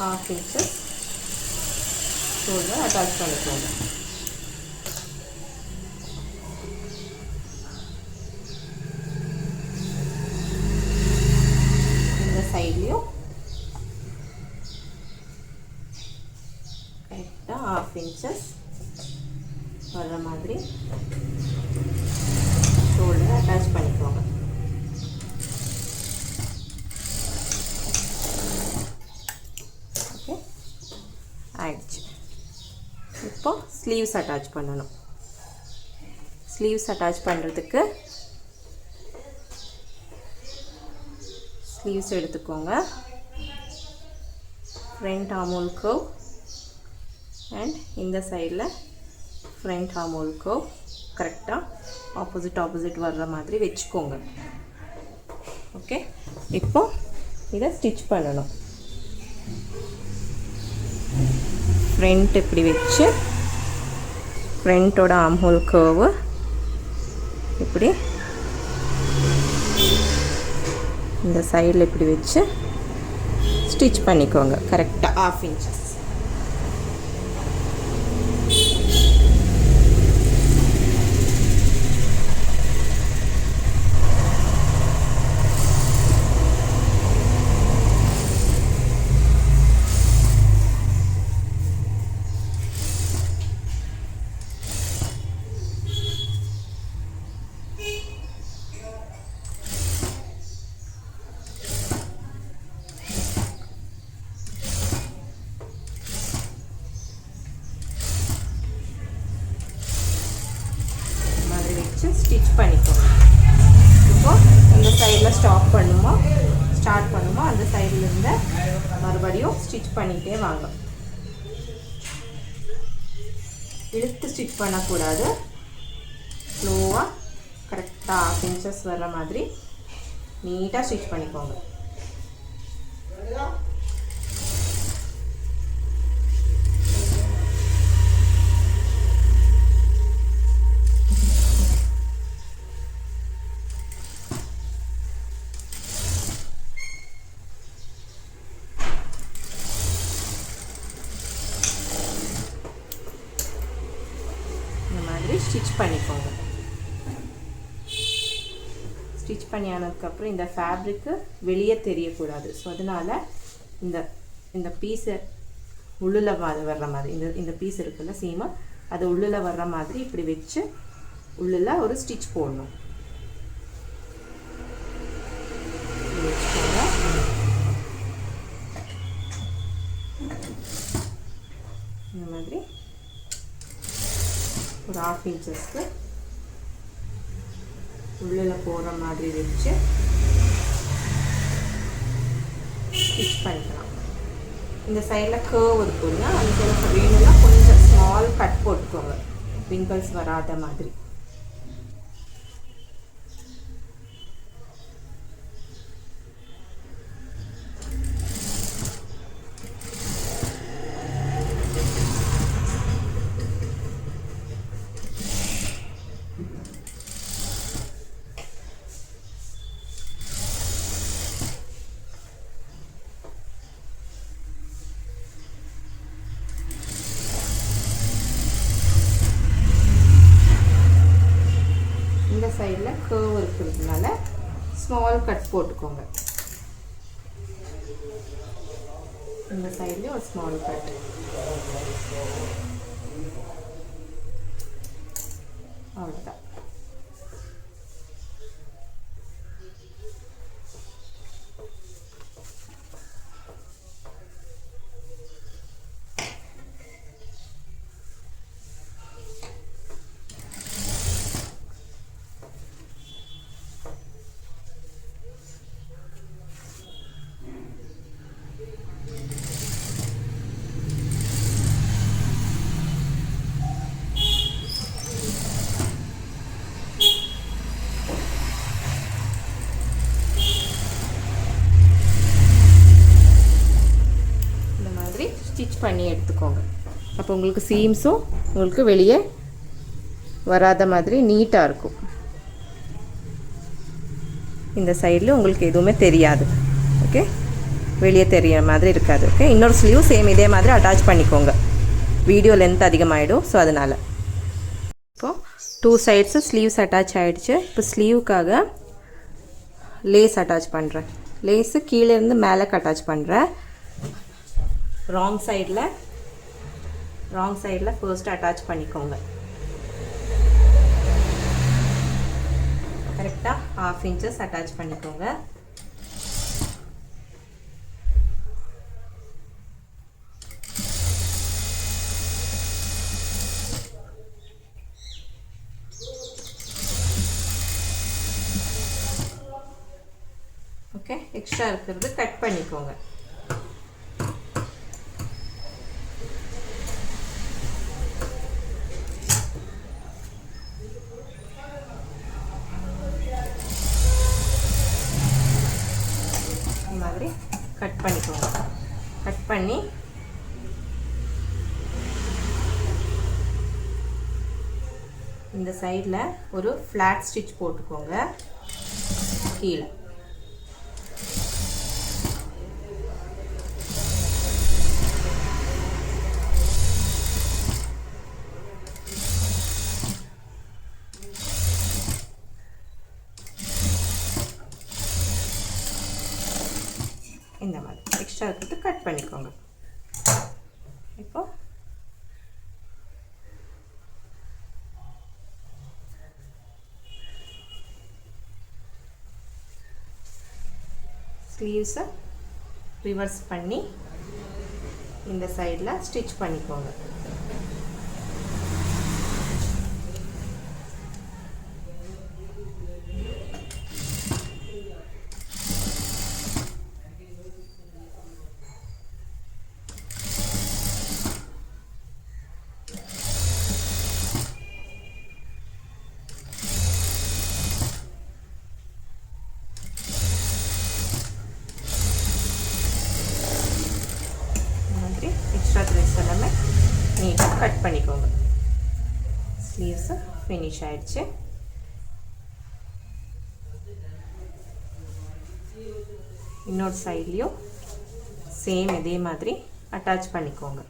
Speaker 1: 1/2 inches ஷோல்டர் அட்டாச் பண்ணிக்கோங்க. inches வர்ற மாதிரி ஷோல்டரை அட்டாச் பண்ணிக்கோங்க. ஓகே, ஆயிடுச்சு. இப்போ ஸ்லீவ்ஸ் அட்டாச் பண்ணணும். ஸ்லீவ்ஸ் அட்டாச் பண்ணுறதுக்கு ஸ்லீவ்ஸ் எடுத்துக்கோங்க. ஃப்ரண்ட் ஆர்மோல் கர்வ் அண்ட் இந்த சைடில் ஃப்ரண்ட் ஆர்மோல் கர்வ் கரெக்டாக ஆப்போசிட் வர்ற மாதிரி வச்சுக்கோங்க. ஓகே, இப்போ இதை ஸ்டிச் பண்ணணும். ஃப்ரண்ட் இப்படி வச்சு ஃப்ரண்ட்டோட ஆர்ம்ஹோல் கர்வு இப்படி இந்த சைடில் இப்படி வச்சு ஸ்டிச் பண்ணிக்கோங்க கரெக்டாக 1/2 inches. ஸ்டிச் பண்ணிக்கோங்க. இப்போ இந்த சைடில் ஸ்டார்ட் பண்ணுமோ அந்த சைட்லேருந்து மறுபடியும் ஸ்டிச் பண்ணிகிட்டே வாங்க. இழுத்து ஸ்டிச் பண்ணக்கூடாது. ஸ்லோவாக கரெக்டாக 1/2 inches வர்ற மாதிரி நீட்டாக ஸ்டிச் பண்ணிக்கோங்க. ஸ்டிச் பண்ணிக்கோங்க. ஸ்டிச் பண்ணி ஆனதுக்கப்புறம் இந்த ஃபேப்ரிக்கு வெளியே தெரியக்கூடாது. ஸோ அதனால் இந்த பீஸை உள்ளில் வர்ற மாதிரி இந்த பீஸ் இருக்குல்ல சீமை, அது உள்ளில் வர்ற மாதிரி இப்படி வச்சு உள்ளில் ஒரு ஸ்டிச் போடணும். இந்த மாதிரி ஒரு 1/2 inchesக்கு உள்ளில் போகிற மாதிரி வச்சு ஸ்டிச் பண்ணிக்கலாம். இந்த சைடில் கர்வ் இருக்குங்க, அந்த சைடில் வேணும்னா கொஞ்சம் ஸ்மால் கட் போட்டுக்கோங்க, விங்கிள்ஸ் வராத மாதிரி. இந்த சைடில் கர்வ் இருக்கிறதுனால ஸ்மால் கட் போட்டுக்கோங்க. இந்த சைட்லேயும் ஒரு ஸ்மால் கட். அவ்வளோதான். ஸ்டிச் பண்ணி எடுத்துக்கோங்க. அப்போ உங்களுக்கு சீம்ஸும் உங்களுக்கு வெளியே வராத மாதிரி நீட்டாக இருக்கும். இந்த சைடில் உங்களுக்கு எதுவுமே தெரியாது. ஓகே, வெளியே தெரியற மாதிரி இருக்காது. ஓகே, இன்னொரு ஸ்லீவ் சேம் இதே மாதிரி அட்டாச் பண்ணிக்கோங்க. Video length அதிகமாகிடும். ஸோ அதனால் இப்போது 2 சைட்ஸு ஸ்லீவ்ஸ் அட்டாச் ஆகிடுச்சு. இப்போ ஸ்லீவுக்காக லேஸ் அட்டாச் பண்ணுறேன். லேஸு கீழேருந்து மேலே அட்டாச் பண்ணுறேன். ராங் ராங் சைடில் ஃபர்ஸ்ட் அட்டாச் பண்ணிக்கோங்க. கரெக்டாக 1/2 inches அட்டாச் பண்ணிக்கோங்க. ஓகே, எக்ஸ்ட்ரா இருக்கிறது கட் பண்ணிக்கோங்க. இந்த மாதிரி கட் பண்ணிக்கோங்க. கட் பண்ணி இந்த சைடில் ஒரு ஃப்ளாட் ஸ்டிச் போட்டுக்கோங்க. கீழே இந்த மாதிரி எக்ஸ்ட்ரா இருக்கிறது கட் பண்ணிக்கோங்க. இப்போ ஸ்லீவ்ஸை ரிவர்ஸ் பண்ணி இந்த சைடில் ஸ்டிச் பண்ணிக்கோங்க. எக்ஸ்ட்ரா த்ரெட்ஸ் எல்லாமே நீட்டாக கட் பண்ணிக்கோங்க. ஸ்லீவ்ஸு ஃபினிஷ் ஆயிடுச்சு. இன்னொரு சைட்லேயும் சேம் இதே மாதிரி அட்டாச் பண்ணிக்கோங்க.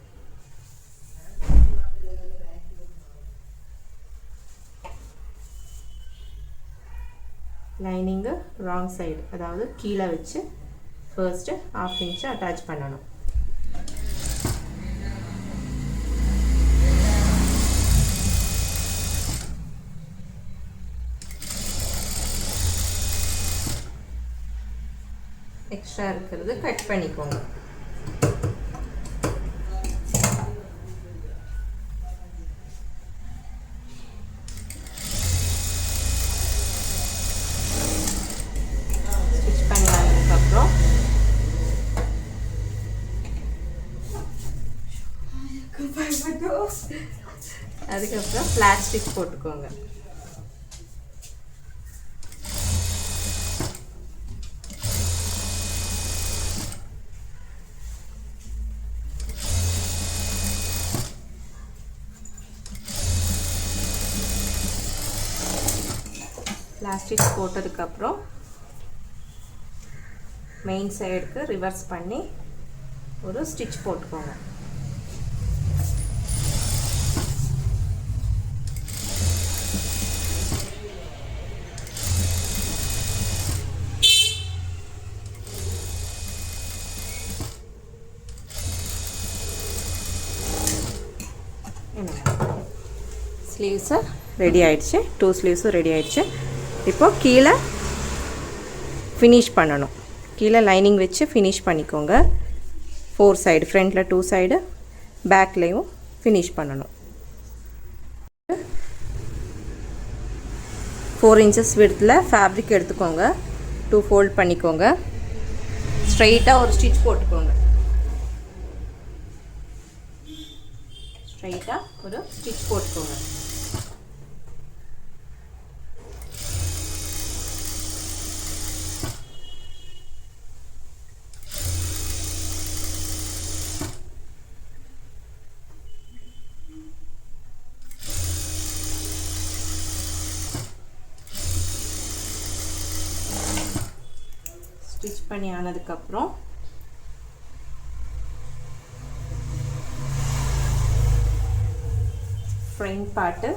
Speaker 1: லைனிங்கு ராங் சைடு, அதாவது கீழே வச்சு ஃபர்ஸ்ட்டு 1/2 inch அட்டாச் பண்ணணும். எக்ஸ்ட்ரா இருக்கிறது கட் பண்ணிக்கோங்க. ஸ்டிச் பண்ணி ஆனதுக்கப்புறம் அதுக்கப்புறம் ஃப்ளாட் ஸ்டிச் போட்டுக்கோங்க. பிளாஸ்டிக் போட்டதுக்கப்புறம் மெயின் சைடுக்கு ரிவர்ஸ் பண்ணி ஒரு ஸ்டிச் போட்டுக்கோங்க. ஸ்லீவ்ஸு ரெடி ஆயிடுச்சு. 2 ஸ்லீவ்ஸும் ரெடி ஆயிடுச்சு. இப்போ கீழே ஃபினிஷ் பண்ணணும். கீழே லைனிங் வச்சு ஃபினிஷ் பண்ணிக்கோங்க. 4 சைடு, ஃப்ரண்ட்டில் 2 சைடு, பேக்லேயும் ஃபினிஷ் பண்ணணும். 4 inches விட்த்தில் ஃபேப்ரிக் எடுத்துக்கோங்க. 2 ஃபோல்ட் பண்ணிக்கோங்க. ஸ்ட்ரைட்டாக ஒரு ஸ்டிச் போட்டுக்கோங்க. ஸ்ட்ரைட்டாக ஒரு ஸ்டிச் போட்டுக்கோங்க. ஸ்டிச் பண்ணி ஆனதுக்கப்புறம் ஃப்ரண்ட் பார்ட்டு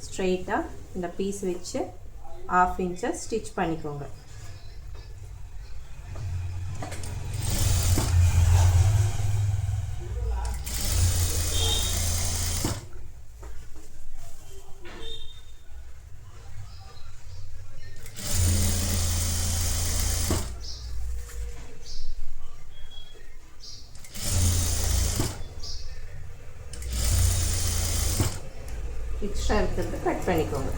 Speaker 1: ஸ்ட்ரெயிட்டாக இந்த பீஸ் வச்சு 1/2 inch ஸ்டிச் பண்ணிக்கோங்க. எக்ஸ்ட்ரா இருக்கிறது கட் பண்ணிக்கோங்க.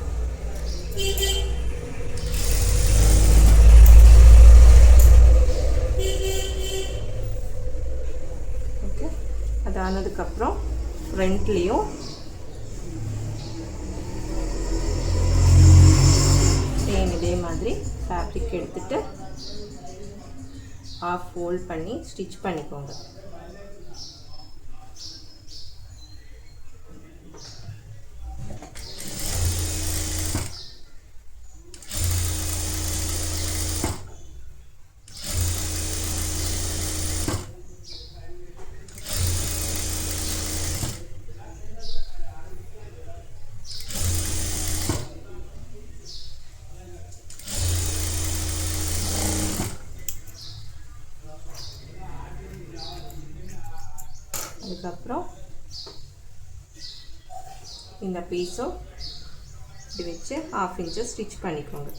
Speaker 1: ஓகே, அது ஆனதுக்கப்புறம் ஃப்ரண்ட்லேயும் சேம் இதே மாதிரி ஃபேப்ரிக் எடுத்துகிட்டு ஆஃப் ஃபோல்ட் பண்ணி ஸ்டிச் பண்ணிக்கோங்க. அதுக்கப்புறம் இந்த பீஸும் இப்படி வச்சு 1/2 இன்ச்சு ஸ்டிச் பண்ணிக்கோங்க.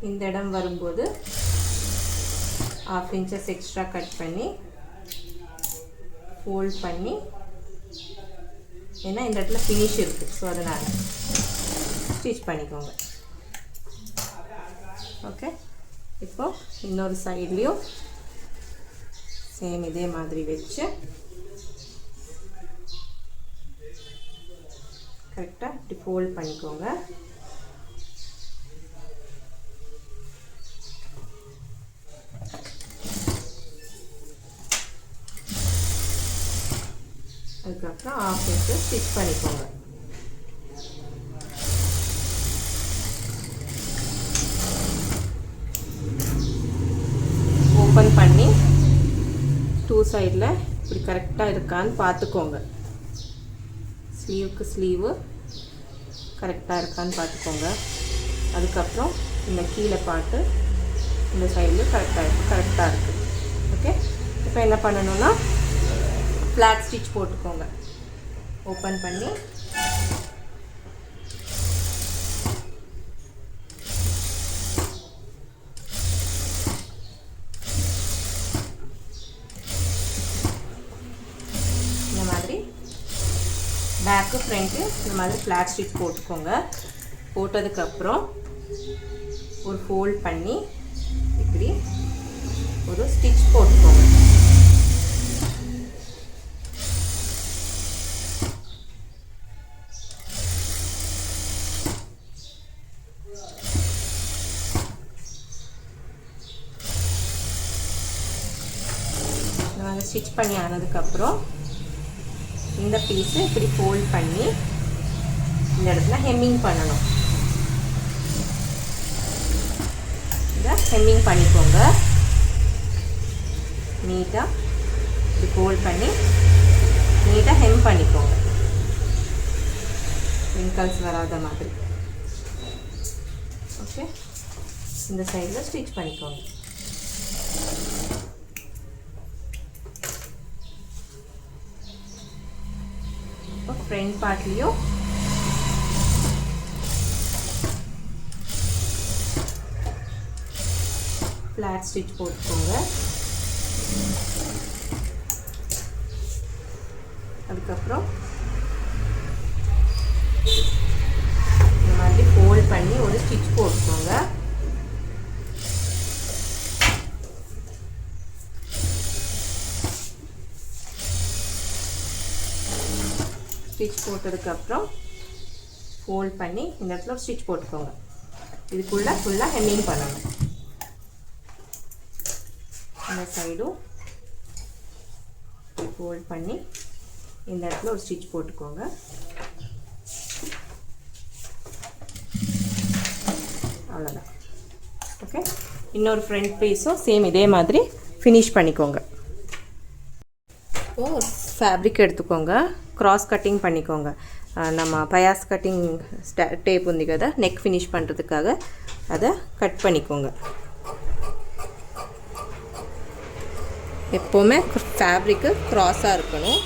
Speaker 1: இந்த இடம் வரும்போது 1/2 இன்ச்சஸ் எக்ஸ்ட்ரா கட் பண்ணி ஃபோல்ட் பண்ணி, ஏன்னா இந்த இடத்துல ஃபினிஷ் இருக்குது, ஸோ அதனால் ஸ்டிச் பண்ணிக்கோங்க. ஓகே, இப்போ இன்னொரு சைட்லேயும் சேம் இதே மாதிரி வச்சு கரெக்டாக இப்படி ஃபோல்ட் பண்ணிக்கோங்க. அதுக்கப்புறம் 1/2 இன்ச்சு ஸ்டிச் பண்ணிக்கோங்க. ஓப்பன் பண்ணி 2 சைடில் இப்படி கரெக்டாக இருக்கான்னு பார்த்துக்கோங்க. ஸ்லீவுக்கு ஸ்லீவு கரெக்டாக இருக்கான்னு பார்த்துக்கோங்க. அதுக்கப்புறம் இந்த கீழே பார்த்து இந்த சைடில் கரெக்டாக இருக்குது. ஓகே, இப்போ என்ன பண்ணணும்னா ஃப்ளாட் ஸ்டிச் போட்டுக்கோங்க. ஓப்பன் பண்ணி இந்த மாதிரி பேக்கு ஃப்ரண்ட்டு இந்த மாதிரி ஃப்ளாட் ஸ்டிச் போட்டுக்கோங்க. போட்டதுக்கப்புறம் ஒரு ஃபோல்ட் பண்ணி இப்படி ஒரு ஸ்டிச் போட்டுக்கோங்க. ஸ்டிச் பண்ணி ஆனதுக்கப்புறம் இந்த பீஸை இப்படி ஃபோல்ட் பண்ணி இந்த இடத்துல ஹெம்மிங் பண்ணணும். இதை ஹெம்மிங் பண்ணிக்கோங்க. நீட்டாக இப்படி ஃபோல்ட் பண்ணி நீட்டாக ஹெம் பண்ணிக்கோங்க, ரிங்கிள்ஸ் வராத மாதிரி. ஓகே, இந்த சைடில் ஸ்டிச் பண்ணிக்கோங்க. ஃப்ரண்ட் பார்ட்லேயும் ஃப்ளாட் ஸ்டிச் போட்டுக்கோங்க. அதுக்கப்புறம் இந்த மாதிரி ஃபோல்ட் பண்ணி ஒரு ஸ்டிச் போட்டுக்கோங்க. ஸ்டிச் போட்டதுக்கப்புறம் ஃபோல்ட் பண்ணி இந்த இடத்துல ஸ்டிச் போட்டுக்கோங்க. இதுக்குள்ளே ஃபுல்லாக ஹெம்மிங் பண்ணணும். இந்த சைடும் ஃபோல்ட் பண்ணி இந்த இடத்துல ஒரு ஸ்டிச் போட்டுக்கோங்க. அவ்வளோதான். ஓகே, இன்னொரு ஃப்ரண்ட் பீஸும் சேம் இதே மாதிரி ஃபினிஷ் பண்ணிக்கோங்க. இப்போது ஃபேப்ரிக் எடுத்துக்கோங்க, క్రాస్ కటింగ్ பண்ணிக்கோங்க. நம்ம பயாஸ் கட்டிங் டேப் ఉంది కదా, நெக் ஃபினிஷ் பண்ணுறதுக்காக அதை கட் பண்ணிக்கோங்க. எப்போவுமே ஃபேப்ரிக்கு க்ராஸாக இருக்கணும்.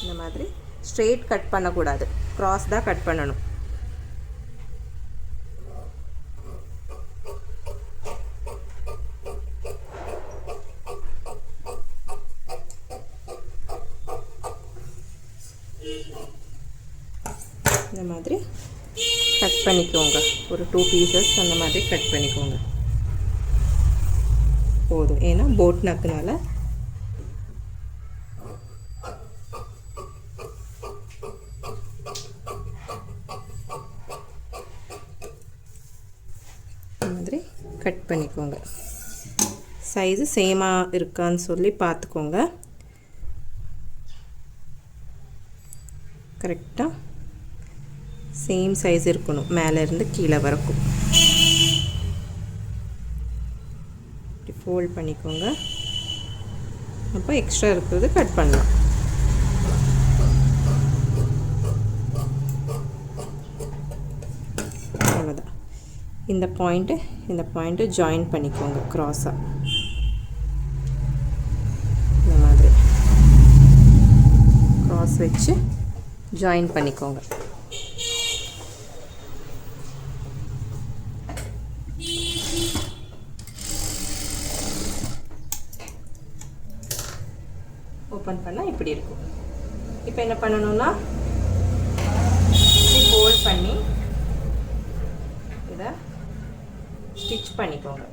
Speaker 1: இந்த மாதிரி ஸ்ட்ரெயிட் கட் பண்ணக்கூடாது, க்ராஸ் தான் கட் பண்ணணும். இந்த மாதிரி கட் பண்ணிக்கோங்க. ஒரு 2 பீசஸ் அந்த மாதிரி கட் பண்ணிக்கோங்க போதும். ஏன்னா போட் நக்குனால இந்த மாதிரி கட் பண்ணிக்கோங்க. சைஸு சேமாக இருக்கான்னு சொல்லி பார்த்துக்கோங்க. கரெக்டாக சேம் சைஸ் இருக்கணும், மேலேருந்து கீழே வரைக்கும். இப்படி ஃபோல்ட் பண்ணிக்கோங்க. அப்போ எக்ஸ்ட்ரா இருக்கிறது கட் பண்ணலாம். அவ்வளோதான். இந்த பாயிண்ட்டு ஜாயின் பண்ணிக்கோங்க க்ராஸாக. இந்த மாதிரி க்ராஸ் வச்சு ஜாயின் பண்ணிக்கோங்க. ஓப்பன் பண்ணால் இப்படி இருக்கும். இப்போ என்ன பண்ணணும்னா இப்படி ஃபோல்ட் பண்ணி இதை ஸ்டிச் பண்ணிக்கோங்க.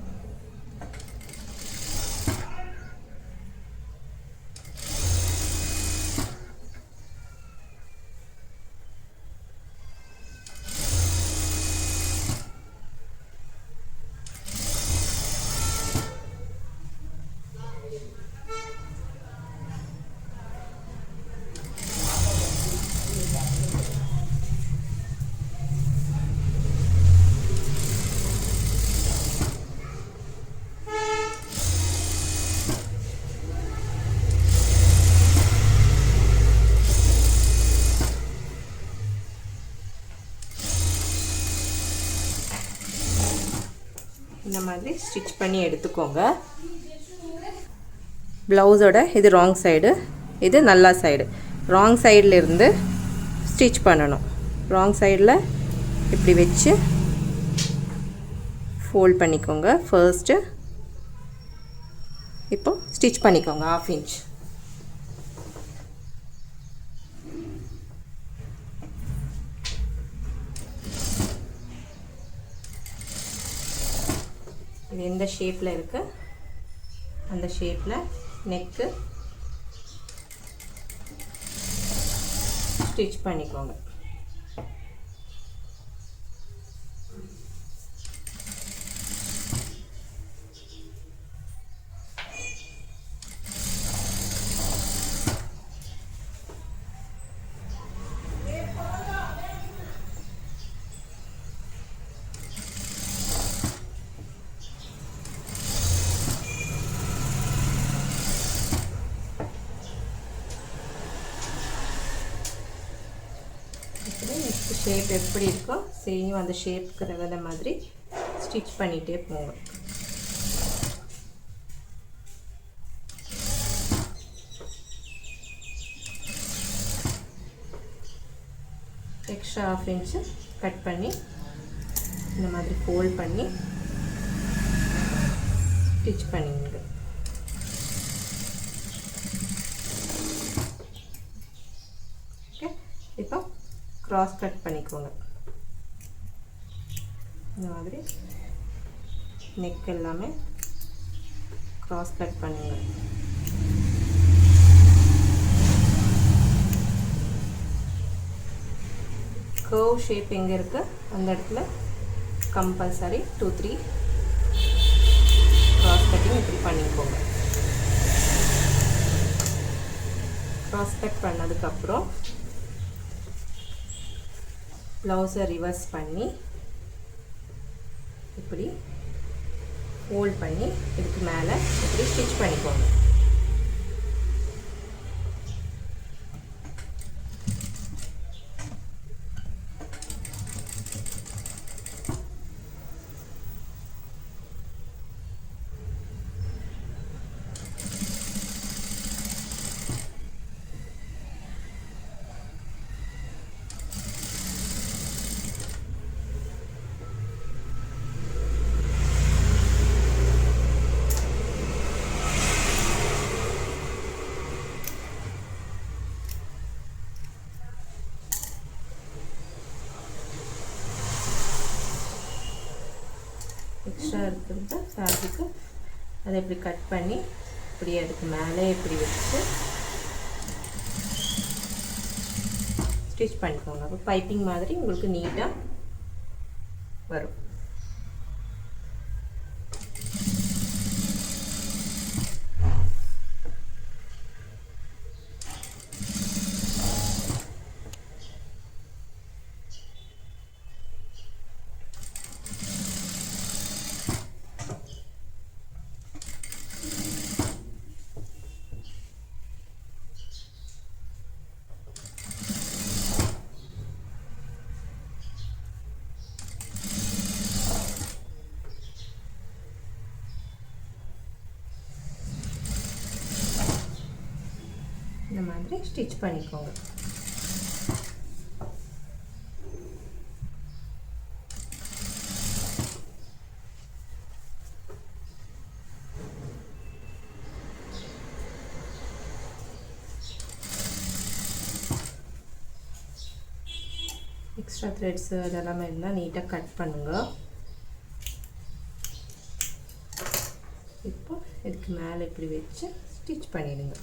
Speaker 1: இந்த மாதிரி ஸ்டிச் பண்ணி எடுத்துக்கோங்க. ப்ளவுஸோட இது ராங் சைடு, இது நல்ல சைடு. ராங் சைடில் இருந்து ஸ்டிச் பண்ணணும். ராங் சைடில் இப்படி வச்சு ஃபோல்ட் பண்ணிக்கோங்க ஃபர்ஸ்ட்டு. இப்போ ஸ்டிச் பண்ணிக்கோங்க 1/2 இன்ச். இது எந்த ஷேப்பில் இருக்குது அந்த ஷேப்பில் நெக்கு ஸ்டிச் பண்ணிக்கோங்க. ஷேப் எப்படி இருக்கோ சேம் அந்த ஷேப்புக்கு தகுந்த மாதிரி ஸ்டிச் பண்ணிகிட்டே போங்க. எக்ஸ்ட்ரா 1/2 இன்ச்சு கட் பண்ணி இந்த மாதிரி ஃபோல்ட் பண்ணி ஸ்டிச் பண்ணிங்க. ஓகே, இப்போ க்ராஸ் கட் பண்ணிக்கோங்க. இந்த மாதிரி நெக் எல்லாமே க்ராஸ் கட் பண்ணுங்க. கர்வ் ஷேப் எங்கே இருக்குது அந்த இடத்துல கம்பல்சரி 2-3 க்ராஸ் கட்டிங் இப்படி பண்ணிக்கோங்க. க்ராஸ் கட் பண்ணதுக்கப்புறம் ப்ளவுஸை ரிவர்ஸ் பண்ணி இப்படி ஃபோல்ட் பண்ணி இதுக்கு மேலே இப்படி ஸ்டிச் பண்ணிக்கோங்க. எக்ஸ்ட்ரா இருக்கிறத ஃபேப்ரிக்கு அதை இப்படி கட் பண்ணி இப்படி அதுக்கு மேலே இப்படி வச்சு ஸ்டிச் பண்ணிக்கோங்க. அப்போ பைப்பிங் மாதிரி உங்களுக்கு நீட்டாக வரும். இந்த மாதிரி ஸ்டிச் பண்ணிக்கோங்க. எக்ஸ்ட்ரா த்ரெட்ஸு அதெல்லாமே இருந்தால் நீட்டாக கட் பண்ணுங்க. இப்போ இதுக்கு மேலே இப்படி வச்சு ஸ்டிச் பண்ணிடுங்க.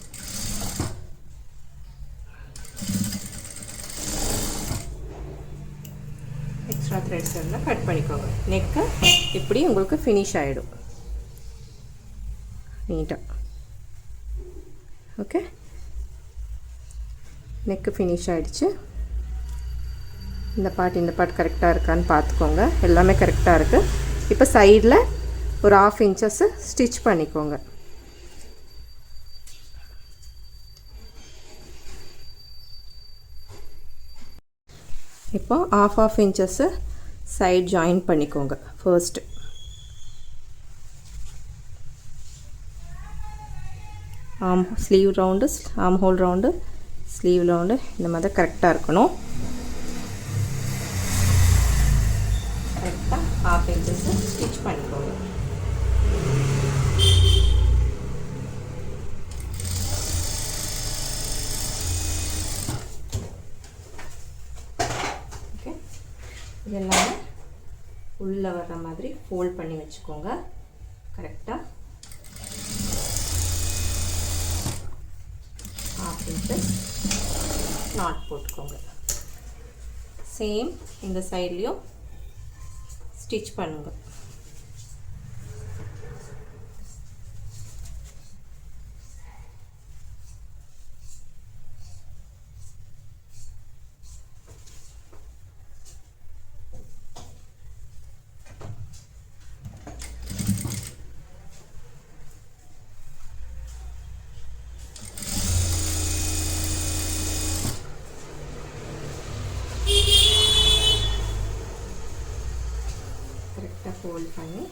Speaker 1: எக்ஸ்ட்ரா த்ரெட்ஸ் எல்லாம் கட் பண்ணிக்கோங்க. நெக்கு இப்படி உங்களுக்கு ஃபினிஷ் ஆகிடும் நீட்டாக. ஓகே, நெக்கு ஃபினிஷ் ஆகிடுச்சு. இந்த பார்ட் கரெக்டாக இருக்கான்னு பார்த்துக்கோங்க. எல்லாமே கரெக்டாக இருக்குது. இப்போ சைடில் ஒரு 1/2 இன்ச்சஸ் ஸ்டிச் பண்ணிக்கோங்க. இப்போ 1/2 இன்ச்சஸ் சைட் ஜாயின் பண்ணிக்கோங்க. First sleeve round, arm hole round, sleeve round இந்த மாதிரி கரெக்டாக இருக்கணும். கரெக்டாக 1/2 இன்ச்சஸ் ஸ்டிச் பண்ணிக்கோங்க. ஓகே, இதெல்லாம் உள்ளே வர்ற மாதிரி ஃபோல்ட் பண்ணி வச்சுக்கோங்க. கரெக்டாக 1/2 இன்ச்சஸ் நாட் போட்டுக்கோங்க. சேம் இந்த சைட்லேயும் ஸ்டிச் பண்ணுங்க. ஃபோல்ட் பண்ணி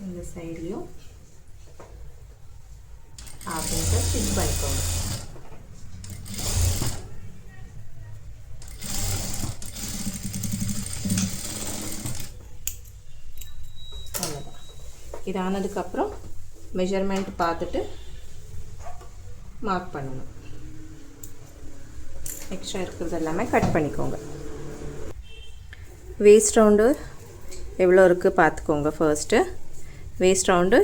Speaker 1: இந்த சைட்லையும் 1/2 இன்ச்சஸ் ஸ்டிச் பண்ணிக்கோங்க. அவ்வளோதான். இது ஆனதுக்கப்புறம் மெஷர்மெண்ட் பார்த்துட்டு மார்க் பண்ணணும். எக்ஸ்ட்ரா இருக்கிறது எல்லாமே கட் பண்ணிக்கோங்க. வேஸ்ட் ரவுண்டு எவ்வளோ இருக்குது பார்த்துக்கோங்க. ஃபர்ஸ்ட்டு வேஸ்ட் ரவுண்டு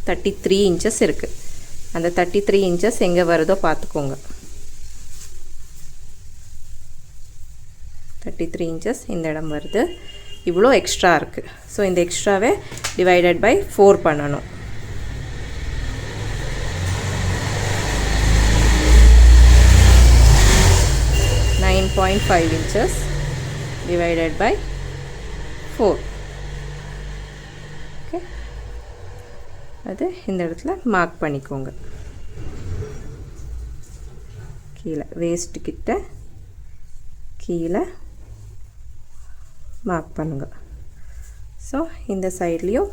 Speaker 1: 33 இன்ச்சஸ் இருக்குது. அந்த 33 இன்ச்சஸ் எங்கே வருதோ பார்த்துக்கோங்க. 33 இன்ச்சஸ் இந்த இடம் வருது. இவ்வளோ எக்ஸ்ட்ரா இருக்குது. ஸோ இந்த எக்ஸ்ட்ராவே டிவைடட் பை 4 பண்ணணும். .5 inches divided by 4. ஓகே, அது இந்த இடத்துல மார்க் பண்ணிக்கோங்க. கீழே வேஸ்ட் கிட்ட கீழே மார்க் பண்ணுங்க. ஸோ இந்த சைட்லேயும்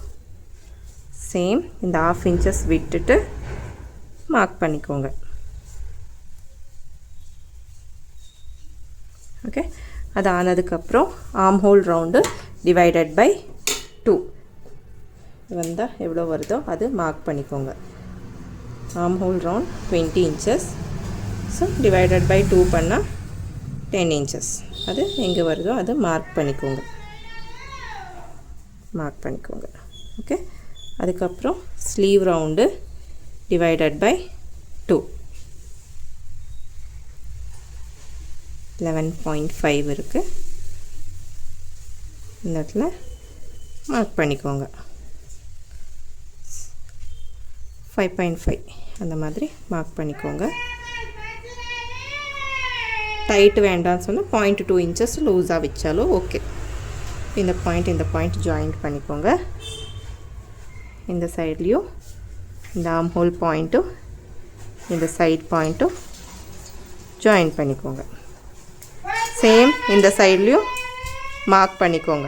Speaker 1: சேம் இந்த 1/2 inches விட்டுட்டு மார்க் பண்ணிக்கோங்க. ஓகே, அது ஆனதுக்கப்புறம் arm hole round divided by 2 வந்தால் எவ்வளோ வருதோ அது மார்க் பண்ணிக்கோங்க. Arm hole round 20 inches. So divided by 2 பண்ணால் 10 inches. அது எங்கே வருதோ அது மார்க் பண்ணிக்கோங்க. மார்க் பண்ணிக்கோங்க. ஓகே, அதுக்கப்புறம் ஸ்லீவ் ரவுண்டு டிவைடட் பை 2 11.5 இருக்குது. இந்த இடத்துல மார்க் பண்ணிக்கோங்க. 5.5 அந்த மாதிரி மார்க் பண்ணிக்கோங்க. டைட் வேண்டாம்னு சொன்னால் 0.2 இன்ச்சஸ் லூஸாக வச்சாலும் ஓகே. இந்த பாயிண்ட் ஜாயிண்ட் பண்ணிக்கோங்க. இந்த சைட்லேயும் இந்த ஆர்ம் ஹோல் பாயிண்ட்டும் இந்த சைட் பாயிண்ட்டும் ஜாயின் பண்ணிக்கோங்க. சேம் இந்த சைட்லேயும் மார்க் பண்ணிக்கோங்க.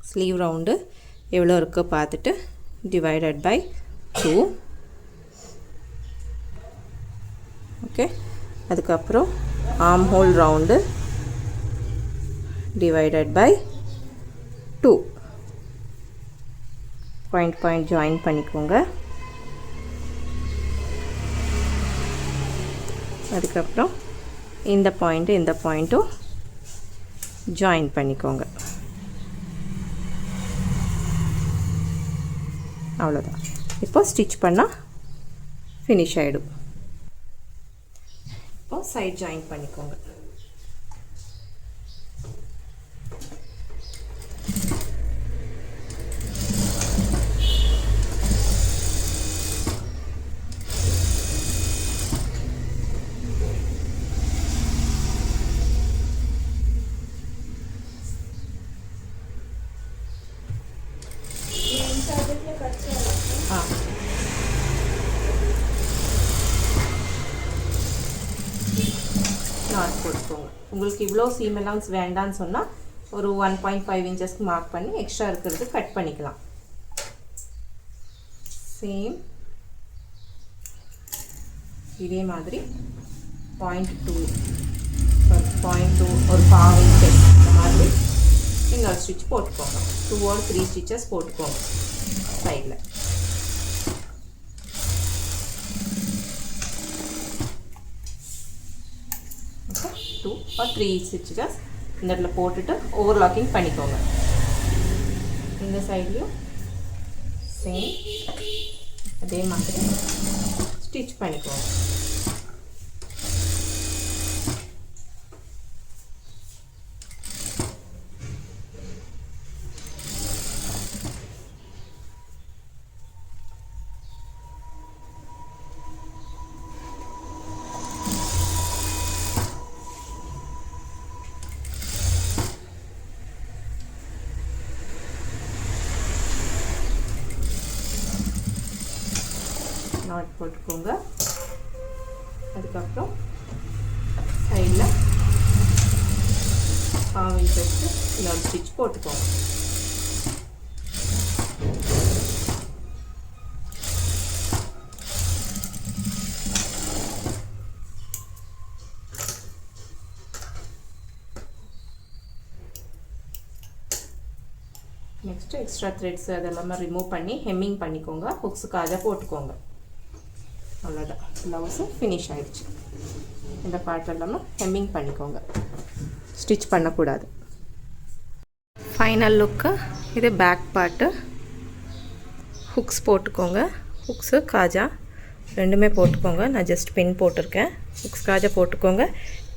Speaker 1: ஸ்லீவ் ரவுண்டு எவ்வளோ இருக்கோ பார்த்துட்டு டிவைடட் பை 2. ஓகே, அதுக்கப்புறம் arm hole round divided by 2. Point join பண்ணிக்கோங்க. அதுக்கப்புறம் இந்த பாயிண்ட்டும் ஜாயின் பண்ணிக்கோங்க. அவ்வளோதான். இப்போ ஸ்டிச் பண்ணால் ஃபினிஷ் ஆகிடும். இப்போ சைட் ஜாயின் பண்ணிக்கோங்க. நாட் போட்டுக்கோங்க. உங்களுக்கு இவ்வளோ சீம் அலவுன்ஸ் வேண்டான்னு சொன்னால் ஒரு 1.5 இன்ச்சஸ்க்கு மார்க் பண்ணி எக்ஸ்ட்ரா இருக்கிறது கட் பண்ணிக்கலாம். சேம் இதே மாதிரி 0.2 ஒரு 1/4 இன்ச்சஸ் இந்த மாதிரி இன்னொரு ஸ்டிச் போட்டுக்கோங்க. 2 or 3 ஸ்டிச்சஸ் போட்டுக்கோங்க சைடில். ஓகே, 2 or 3 ஸ்டிச்சஸ் இந்த இடத்துல போட்டுட்டு ஓவர்லாக்கிங் பண்ணிக்கோங்க. இந்த சைட்லையும் சேம் அதே மாதிரி ஸ்டிச் பண்ணிக்கோங்க. நாட் போட்டுக்கோங்க. அதுக்கப்புறம் சைடில் 1/2 இன்ச்சஸ்க்கு இன்னொரு ஸ்டிச் போட்டுக்கோங்க. நெக்ஸ்ட்டு எக்ஸ்ட்ரா த்ரெட்ஸ் அதெல்லாமே ரிமூவ் பண்ணி ஹெம்மிங் பண்ணிக்கோங்க. ஹுக்ஸுக்காக போட்டுக்கோங்க. அவ்வளோதான், ப்ளவுஸு ஃபினிஷ் ஆகிடுச்சு. இந்த பார்ட் எல்லாமே ஹெம்மிங் பண்ணிக்கோங்க, ஸ்டிச் பண்ணக்கூடாது. ஃபைனல் லுக்கு இது பேக் பார்ட்டு. ஹுக்ஸ் போட்டுக்கோங்க. ஹுக்ஸு காஜா ரெண்டுமே போட்டுக்கோங்க. நான் ஜஸ்ட் பின் போட்டிருக்கேன். ஹுக்ஸ் காஜா போட்டுக்கோங்க.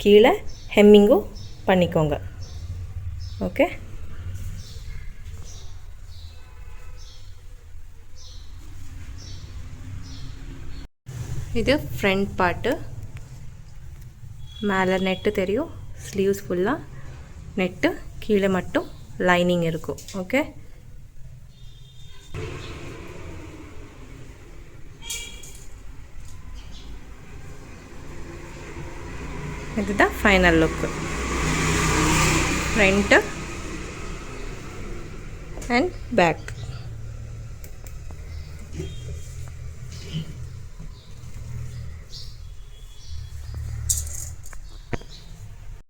Speaker 1: கீழே ஹெம்மிங்கும் பண்ணிக்கோங்க. ஓகே, இது ஃப்ரண்ட் பார்ட்டு. மேலே நெட்டு தெரியும், ஸ்லீவ்ஸ் ஃபுல்லாக நெட்டு, கீழே மட்டும் லைனிங் இருக்கும். ஓகே, இதுதான் final look. Front and back.